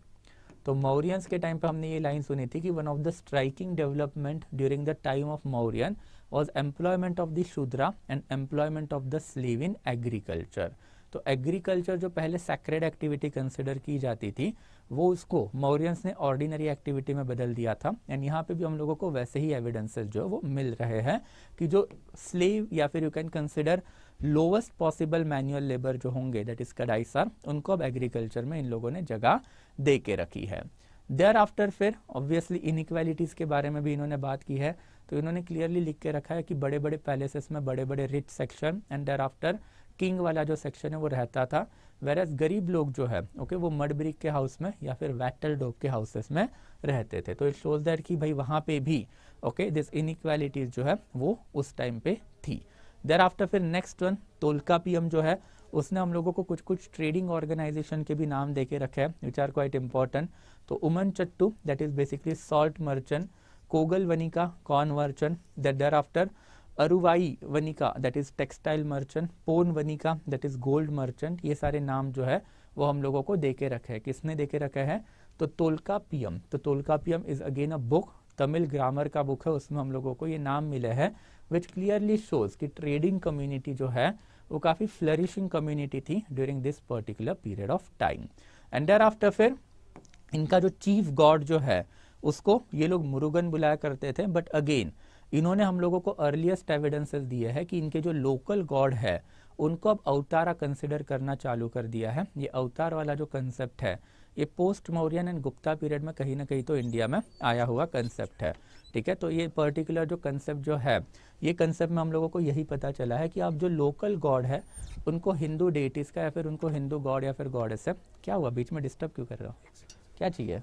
तो मौर्यंस के टाइम पे हमने ये लाइन सुनी थी कि one of the striking development during the time of Mauryan was employment of the शूद्रा and employment of the slave in agriculture। तो एग्रीकल्चर जो पहले सैक्रेड एक्टिविटी कंसिडर की जाती थी वो उसको मौर्यंस ने ऑर्डिनरी एक्टिविटी में बदल दिया था। एंड यहाँ पे भी हम लोगों को वैसे ही एविडेंसेस जो वो मिल रहे हैं कि जो स्लेव या फिर you can consider lowest possible manual labour जो होंगे दैट इज कड़ाईसार, उनको अब एग्रीकल्चर में इन लोगों ने जगह दे के रखी है। देयर आफ्टर फिर ऑब्वियसली इनइक्वालिटीज के बारे में भी इन्होंने बात की है। तो इन्होंने क्लियरली लिख के रखा है कि बड़े बड़े पैलेसेस में बड़े बड़े rich section and there after king वाला जो सेक्शन है वो रहता था, वेरएज गरीब लोग जो है ओके वो मड ब्रिक के हाउस में या फिर वैटल डॉग के हाउसेस में रहते थे। तो इट शोज दैट कि भाई वहाँ पे भी ओके दिस इनइक्वालिटीज जो है वो उस टाइम पे थी। देयर आफ्टर फिर नेक्स्ट वन तोल्कापियम जो है उसने हम लोगों को कुछ कुछ ट्रेडिंग ऑर्गेनाइजेशन के भी नाम देके रखे हैं विच आर क्वाइट इंपॉर्टेंट। तो Uman Chattu that is basically salt merchant, Kogal Vanika corn merchant, there after Aruvai Vanika that is textile merchant, Pon Vanika that is gold merchant. ये सारे नाम जो है वो हम लोगों को देके रखे हैं। किसने देके रखे हैं? तो तोल्कापियम। तो Tolkappiyam is again a book, Tamil grammar का बुक है, उसमें हम लोगों को ये नाम मिले हैं विच क्लियरली शोज कि ट्रेडिंग कम्युनिटी जो है वो काफ़ी फ्लरिशिंग कम्युनिटी थी during this particular period of time. And there after फिर इनका जो चीफ गॉड जो है उसको ये लोग मुरुगन बुलाया करते थे। बट अगेन इन्होंने हम लोगों को अर्लीस्ट एविडेंसेस दिए हैं कि इनके जो लोकल गॉड है उनको अब अवतारा कंसिडर करना चालू कर दिया है। ये अवतार वाला जो कंसेप्ट है ये post Mauryan and Gupta period में कहीं ना कहीं तो इंडिया में आया हुआ कंसेप्ट है। ठीक है, तो ये पर्टिकुलर जो कंसेप्ट जो है ये कंसेप्ट में हम लोगों को यही पता चला है कि आप जो लोकल गॉड है उनको हिंदू डेटीज का या फिर उनको हिंदू गॉड या फिर गॉडेस है। क्या हुआ, बीच में डिस्टर्ब क्यों कर रहे हो, क्या चाहिए?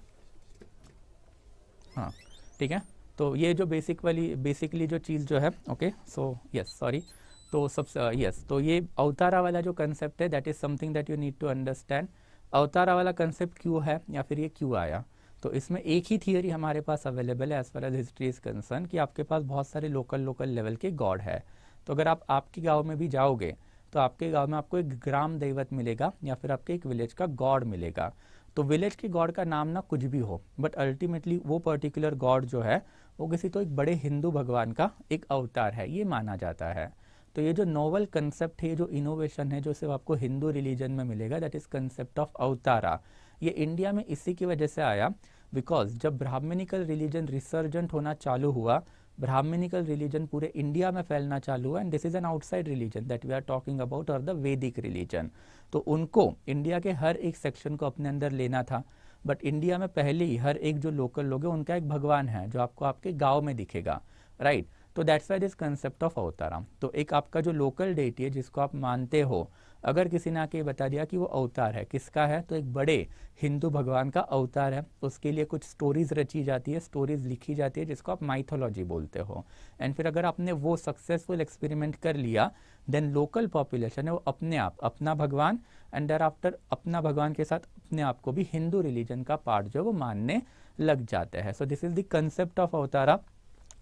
हाँ ठीक है, तो ये जो बेसिकली जो चीज़ जो है ओके सो यस सॉरी तो सब यस तो ये अवतारा वाला जो कंसेप्ट है that is something that you need to understand. Avatara वाला कंसेप्ट क्यों है या फिर ये क्यों आया? तो इसमें एक ही थियरी हमारे पास अवेलेबल है as far as history is concern, कि आपके पास बहुत सारे लोकल लेवल के गॉड है। तो अगर आप आपके गांव में भी जाओगे तो आपके गांव में आपको एक ग्राम दैवत मिलेगा या फिर आपके एक विलेज का गॉड मिलेगा। तो विलेज के गॉड का नाम ना कुछ भी हो, बट अल्टीमेटली वो पर्टिकुलर गॉड जो है वो किसी तो एक बड़े हिंदू भगवान का एक अवतार है, ये माना जाता है। तो ये जो नोवल कंसेप्ट है, जो इनोवेशन है, जो सिर्फ आपको हिंदू रिलीजन में मिलेगा, दैट इज कंसेप्ट ऑफ अवतारा। ये इंडिया में इसी की वजह से आया बिकॉज जब ब्राह्मणिकल रिलीजन रिसर्जेंट होना चालू हुआ, ब्राह्मणिकल रिलीजन पूरे इंडिया में फैलना चालू हुआ, and this is an outside religion that we are talking about, और द वैदिक रिलीजन। तो उनको इंडिया के हर एक सेक्शन को अपने अंदर लेना था, बट इंडिया में पहले ही हर एक जो लोकल लोग हैं उनका एक भगवान है जो आपको आपके गांव में दिखेगा, राइट? तो that's why this concept of avatara. तो एक आपका जो लोकल डेटी है जिसको आप मानते हो, अगर किसी ने आके बता दिया कि वो अवतार है, किसका है? तो एक बड़े हिंदू भगवान का अवतार है, उसके लिए कुछ स्टोरीज रची जाती है, स्टोरीज लिखी जाती है, जिसको आप माइथोलॉजी बोलते हो। एंड फिर अगर आपने वो सक्सेसफुल एक्सपेरिमेंट कर लिया, देन लोकल पॉपुलेशन है वो अपने आप अपना भगवान एंड देयर आफ्टर अपना भगवान के साथ अपने आप को भी हिंदू रिलीजन का पार्ट जो है वो मानने लग जाते हैं। So this is the concept of avatara.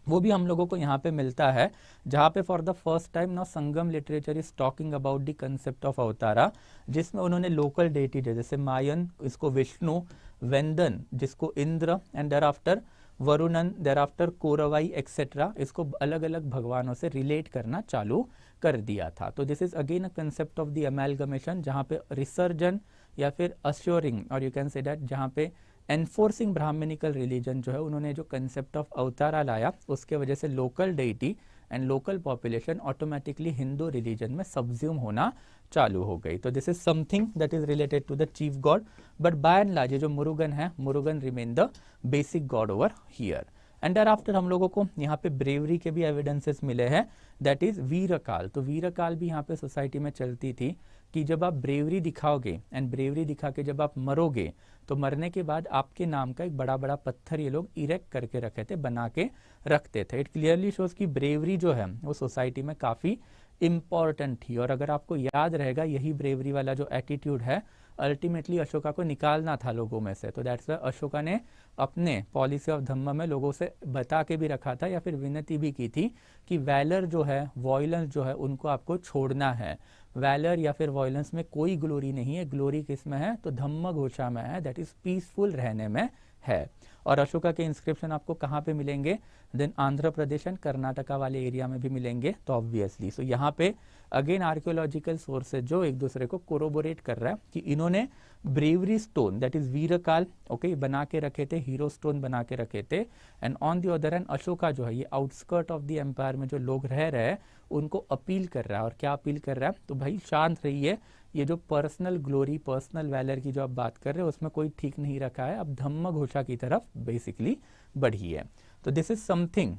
वो भी हम लोगों को यहाँ पे मिलता है जहाँ पे for the first time now Sangam literature is talking about the concept of avatara, जिसमें उन्होंने लोकल डेटी जैसे मायन इसको विष्णु, वेंदन जिसको Indra, and there after Varunan, there after Korravai etcetera, इसको अलग अलग भगवानों से रिलेट करना चालू कर दिया था। तो this is again a concept of the amalgamation, जहाँ पे रिसर्जन या फिर अश्योरिंग और यू कैन से दैट जहाँ पे एनफोर्सिंग ब्राह्मणिकल रिलीजन जो है उन्होंने जो कंसेप्ट ऑफ अवतारा लाया, उसके वजह से local deity and local population automatically Hindu religion में सब्ज्यूम होना चालू हो गई। तो this is something that is related to the chief god, but by and large जो मुरुगन है, Murugan remain the basic god over here. And there after हम लोगों को यहाँ पे ब्रेवरी के भी एविडेंसेस मिले हैं, दैट इज वीरकाल। तो वीरकाल भी यहाँ पे सोसाइटी में चलती थी कि जब आप ब्रेवरी दिखाओगे एंड ब्रेवरी दिखा के जब आप मरोगे, तो मरने के बाद आपके नाम का एक बड़ा बड़ा पत्थर ये लोग इरेक्ट करके रखे थे, बना के रखते थे। इट क्लियरली शोज कि ब्रेवरी जो है वो सोसाइटी में काफ़ी इम्पॉर्टेंट थी। और अगर आपको याद रहेगा, यही ब्रेवरी वाला जो एटीट्यूड है अल्टीमेटली अशोका को निकालना था लोगों में से। तो दैट्स वाई अशोका ने अपने पॉलिसी ऑफ धम्मा में लोगों से बता के भी रखा था या फिर विनती भी की थी कि वैलर जो है, वॉयलेंस जो है, उनको आपको छोड़ना है। वैलर या फिर वॉयलेंस में कोई ग्लोरी नहीं है, ग्लोरी किस में है? तो धम्म घोषा में है, दैट इज पीसफुल रहने में है। और अशोका के इंस्क्रिप्शन आपको कहाँ पे मिलेंगे? देन आंध्र प्रदेश एंड कर्नाटका वाले एरिया में भी मिलेंगे। तो ऑब्वियसली सो यहाँ पे अगेन आर्कियोलॉजिकल सोर्सेज जो एक दूसरे को कोरोबोरेट कर रहा है कि इन्होंने bravery stone that is virakal okay बना के रखे थे, हीरो स्टोन बना के रखे थे। And on the other hand Ashoka जो है ये आउटस्कर्ट ऑफ द एम्पायर में जो लोग रह रहे हैं उनको अपील कर रहा है। और क्या अपील कर रहा है? तो भाई शांत रहिए, ये जो पर्सनल ग्लोरी, पर्सनल वैलर की जो आप बात कर रहे हो उसमें कोई ठीक नहीं रखा है, अब धम्म घोषा की तरफ बेसिकली बढ़िए। तो this is something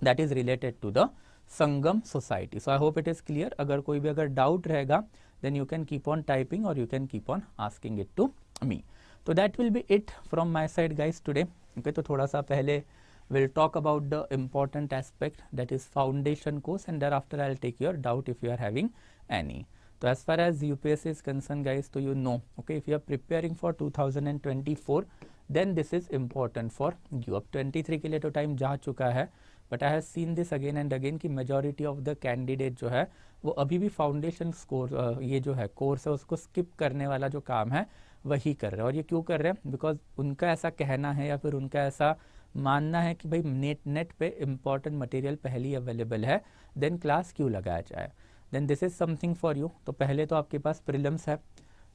that is related to the Sangam society. So I hope it is clear. अगर कोई भी अगर डाउट रहेगा then you can keep on typing और you can keep on asking it to me. तो that will be it from my side guys today. Okay, तो थोड़ा सा पहले we'll talk about the important aspect that is foundation course, and thereafter I'll take your doubt if you are having any. So as far as UPSC is concerned guys, so you know, okay, if you are preparing for 2024 then this is important for you. अब 23 के लिए तो time जा चुका है, but I have seen this again and again कि majority of the candidate जो है वो अभी भी फाउंडेशन स्कोर ये जो है कोर्स है उसको स्किप करने वाला जो काम है वही कर रहे हैं। और ये क्यों कर रहे हैं? बिकॉज उनका ऐसा कहना है या फिर उनका ऐसा मानना है कि भाई नेट पे इम्पॉर्टेंट मटेरियल पहले ही अवेलेबल है, देन क्लास क्यों लगाया जाए। Then this is something for you. तो पहले तो आपके पास प्रीलिम्स है,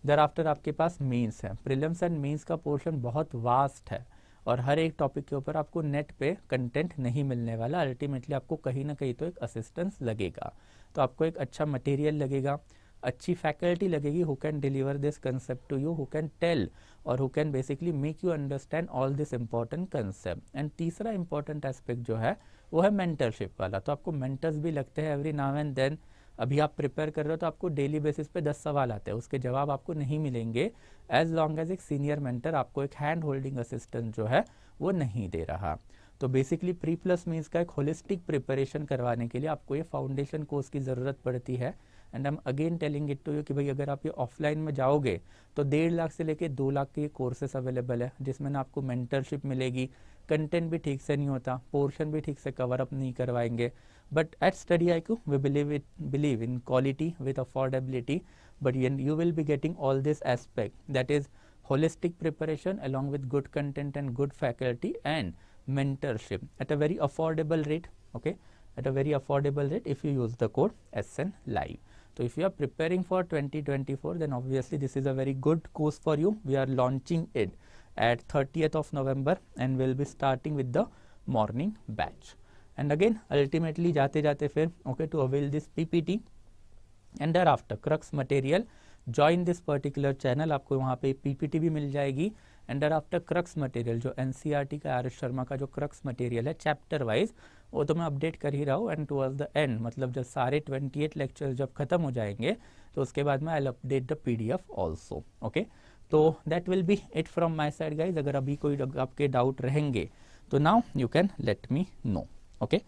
देयर आफ्टर आपके पास मेंस है। प्रीलिम्स एंड मेंस का पोर्शन बहुत वास्ट है और हर एक टॉपिक के ऊपर आपको नेट पे कंटेंट नहीं मिलने वाला। अल्टीमेटली आपको कहीं ना कहीं तो एक असिस्टेंस लगेगा, तो आपको एक अच्छा मटेरियल लगेगा, अच्छी फैकल्टी लगेगी who can deliver this concept to you, who can tell और who can basically make you understand all this important concept. And तीसरा इंपॉर्टेंट एस्पेक्ट जो है वो है मेंटरशिप वाला। तो आपको मेंटर्स भी लगते हैं एवरी नाउ एंड देन। अभी आप प्रिपेयर कर रहे हो तो आपको डेली बेसिस पे 10 सवाल आते हैं, उसके जवाब आपको नहीं मिलेंगे एज लॉन्ग एज एक सीनियर मेंटर आपको एक हैंड होल्डिंग असिस्टेंट जो है वो नहीं दे रहा। तो बेसिकली प्री प्लस मीन्स का एक होलिस्टिक प्रिपरेशन करवाने के लिए आपको ये फाउंडेशन कोर्स की ज़रूरत पड़ती है। And I am again telling it to you कि भाई अगर आप ये ऑफलाइन में जाओगे तो 1.5 लाख से लेके 2 लाख के कोर्सेस अवेलेबल है, जिसमें ना आपको मेंटरशिप मिलेगी, कंटेंट भी ठीक से नहीं होता, पोर्शन भी ठीक से कवर अप नहीं करवाएंगे, but at study IQ we believe in quality with affordability, but you will be getting all this aspect, that is holistic preparation along with good content and good faculty and mentorship at a very affordable rate. Okay, at a very affordable rate if you use the code SN Live. So if you are preparing for 2024, then obviously this is a very good course for you. We are launching it at 30th of November and we'll be starting with the morning batch. And again ultimately जाते जाते फिर okay to avail this PPT and thereafter crux material, join this particular channel, आपको वहाँ पे PPT भी मिल जाएगी, and thereafter crux material जो NCERT का आर एस शर्मा का जो crux material है चैप्टर वाइज वो तो मैं अपडेट कर ही रहा हूँ, एंड टुवर्ड्स द एंड मतलब जब सारे 28 लेक्चर्स जब खत्म हो जाएंगे तो उसके बाद में I will update the PDF also. Okay, तो that will be it from my side guys. अगर अभी कोई आपके डाउट रहेंगे तो now you can let me know. Okay,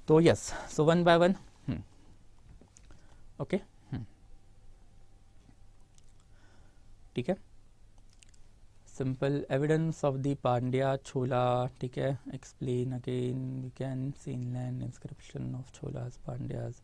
तो yes, so one by one. Okay, ठीक है. Simple evidence of the Pandya Chola, ठीक है. Explain again, we can see inland inscription of Cholas Pandyas.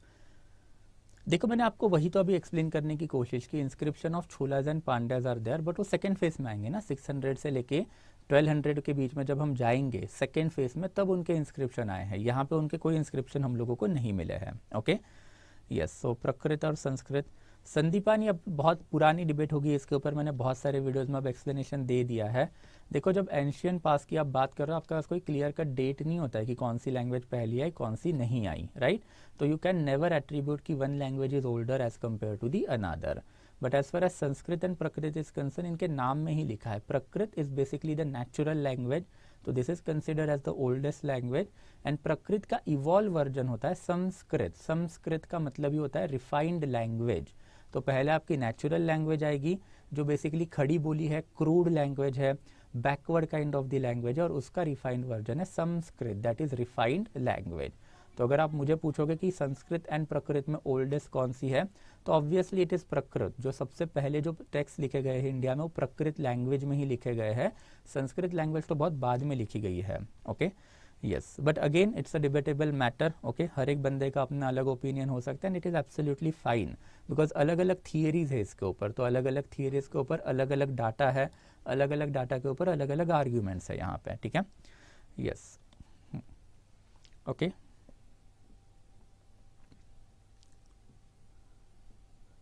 देखो मैंने आपको वही तो अभी एक्सप्लेन करने की कोशिश की, inscription of Cholas and Pandyas are there, but वो सेकंड फेज में आएंगे ना, 600 से लेके 1200 के बीच में जब हम जाएंगे सेकेंड फेज में तब उनके इंस्क्रिप्शन आए हैं. यहाँ पे उनके कोई इंस्क्रिप्शन हम लोगों को नहीं मिले हैं. Okay, yes. सो प्रकृत और संस्कृत, संदीपानी अब बहुत पुरानी डिबेट होगी इसके ऊपर, मैंने बहुत सारे वीडियोस में अब एक्सप्लेनेशन दे दिया है. देखो जब एंशियन पास की आप बात कर रहे हो आपके पास कोई क्लियर कट डेट नहीं होता है कि कौन सी लैंग्वेज पहली आई कौन सी नहीं आई, राइट. तो यू कैन नेवर एट्रीब्यूट कि one language is older as compare to the another. But as far as Sanskrit and Prakrit is concern, इनके नाम में ही लिखा है Prakrit is basically the natural language, तो this is considered as the oldest language. And Prakrit का evolve version होता है संस्कृत. संस्कृत का मतलब ही होता है रिफाइंड लैंग्वेज. तो पहले आपकी नेचुरल लैंग्वेज आएगी जो बेसिकली खड़ी बोली है, क्रूड लैंग्वेज है, backward kind of the language है, और उसका रिफाइंड वर्जन है Sanskrit, that is refined language. तो अगर आप मुझे पूछोगे कि संस्कृत एंड प्रकृत में ओल्डेस्ट कौन सी है, तो ऑब्वियसली इट इज प्रकृत. जो सबसे पहले जो टेक्स्ट लिखे गए हैं इंडिया में वो प्रकृत लैंग्वेज में ही लिखे गए हैं. संस्कृत लैंग्वेज तो बहुत बाद में लिखी गई है. Okay, yes, but again it's a debatable matter. Okay, हर एक बंदे का अपना अलग ओपिनियन हो सकता है, and it is absolutely fine because अलग अलग थियरीज है इसके ऊपर. तो अलग अलग थियरीज के ऊपर अलग अलग डाटा है, अलग अलग डाटा के ऊपर अलग अलग आर्ग्यूमेंट्स है यहाँ पे. ठीक है, yes. Okay,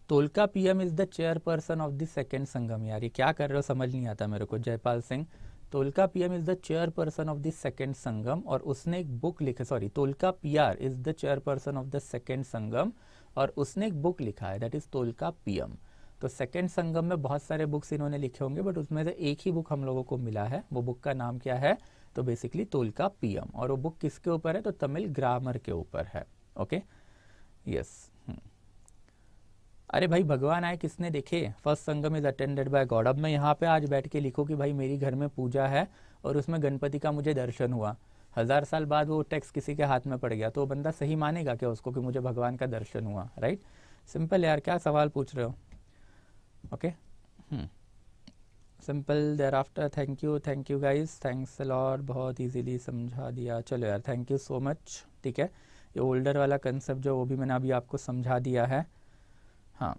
Tolka PM is the chairperson of the second Sangam. यार ये क्या कर रहे हो समझ नहीं आता मेरे को. Jaipal Singh, Tolka PM is the chairperson of the second Sangam, और उसने एक बुक लिखा, sorry Tolka PR is the chairperson of the second Sangam, और उसने एक बुक लिखा है दैट इज तोलका PM. तो सेकेंड संगम में बहुत सारे बुक्स इन्होंने लिखे होंगे, बट उसमें से एक ही बुक हम लोगों को मिला है. वो बुक का नाम क्या है? तो बेसिकली तोलका PM. और वो बुक किसके ऊपर है? तो तमिल ग्रामर के ऊपर है. Okay, yes. अरे भाई भगवान आए किसने देखे? First Sangam is attended by God. अब मैं यहाँ पे आज बैठ के लिखूँ कि भाई मेरी घर में पूजा है और उसमें गणपति का मुझे दर्शन हुआ, 1000 साल बाद वो टेक्स्ट किसी के हाथ में पड़ गया, तो वो बंदा सही मानेगा क्या उसको कि मुझे भगवान का दर्शन हुआ? राइट, सिंपल यार, क्या सवाल पूछ रहे हो? Okay, simple. Thereafter thank you guys, thanks a lot, बहुत इजीली समझा दिया. चलो यार, थैंक यू सो मच. ठीक है, ये ओल्डर वाला कंसेप्ट जो वो भी मैंने अभी आपको समझा दिया है. हाँ,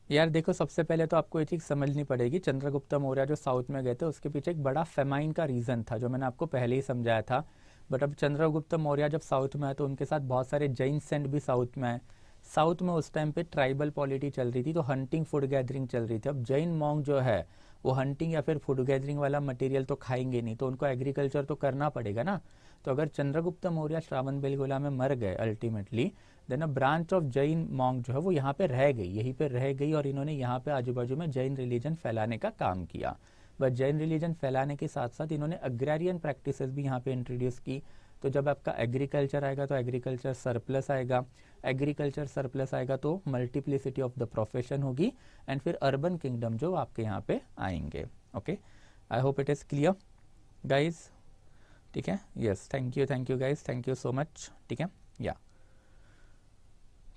यार देखो सबसे पहले तो आपको ये चीज़ समझनी पड़ेगी, चंद्रगुप्त मौर्य जो साउथ में गए थे उसके पीछे एक बड़ा फेमाइन का रीज़न था जो मैंने आपको पहले ही समझाया था. बट अब चंद्रगुप्त मौर्य जब साउथ में आए तो उनके साथ बहुत सारे जैन सेंट भी साउथ में आए. साउथ में उस टाइम पे ट्राइबल पॉलिटी चल रही थी, तो हंटिंग फूड गैदरिंग चल रही थी. अब जैन मॉन्क जो है वो हंटिंग या फिर फूड गैदरिंग वाला मटेरियल तो खाएंगे नहीं, तो उनको एग्रीकल्चर तो करना पड़ेगा ना. तो अगर चंद्रगुप्त मौर्य श्रावण बेलगोला में मर गए ultimately, then a branch of Jain monk जो है वो यहाँ पे रह गई, यहीं पे रह गई, और इन्होंने यहाँ पे आजू बाजू में जैन रिलीजन फैलाने का काम किया. बट जैन रिलीजन फैलाने के साथ साथ इन्होंने अग्रेरियन प्रैक्टिसेस भी यहाँ पे इंट्रोड्यूस की. तो जब आपका एग्रीकल्चर आएगा तो एग्रीकल्चर सरप्लस आएगा, एग्रीकल्चर सरप्लस आएगा तो मल्टीप्लिसिटी ऑफ द प्रोफेशन होगी, एंड फिर अर्बन किंगडम जो आपके यहाँ पे आएंगे. Okay, I hope it is clear guys. ठीक है, yes, thank you guys, thank you so much, ठीक है, या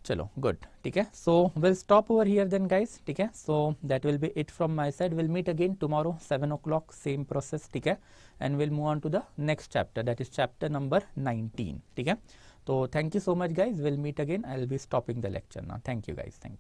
चलो गुड, ठीक है, so will stop over here then guys, ठीक है, so that will be it from my side, will meet again tomorrow 7 o'clock, same process, ठीक है, and will move on to the next chapter, that is chapter number 19, ठीक है, तो thank you so much guys, will meet again, I will be stopping the lecture now, thank you guys, thank you.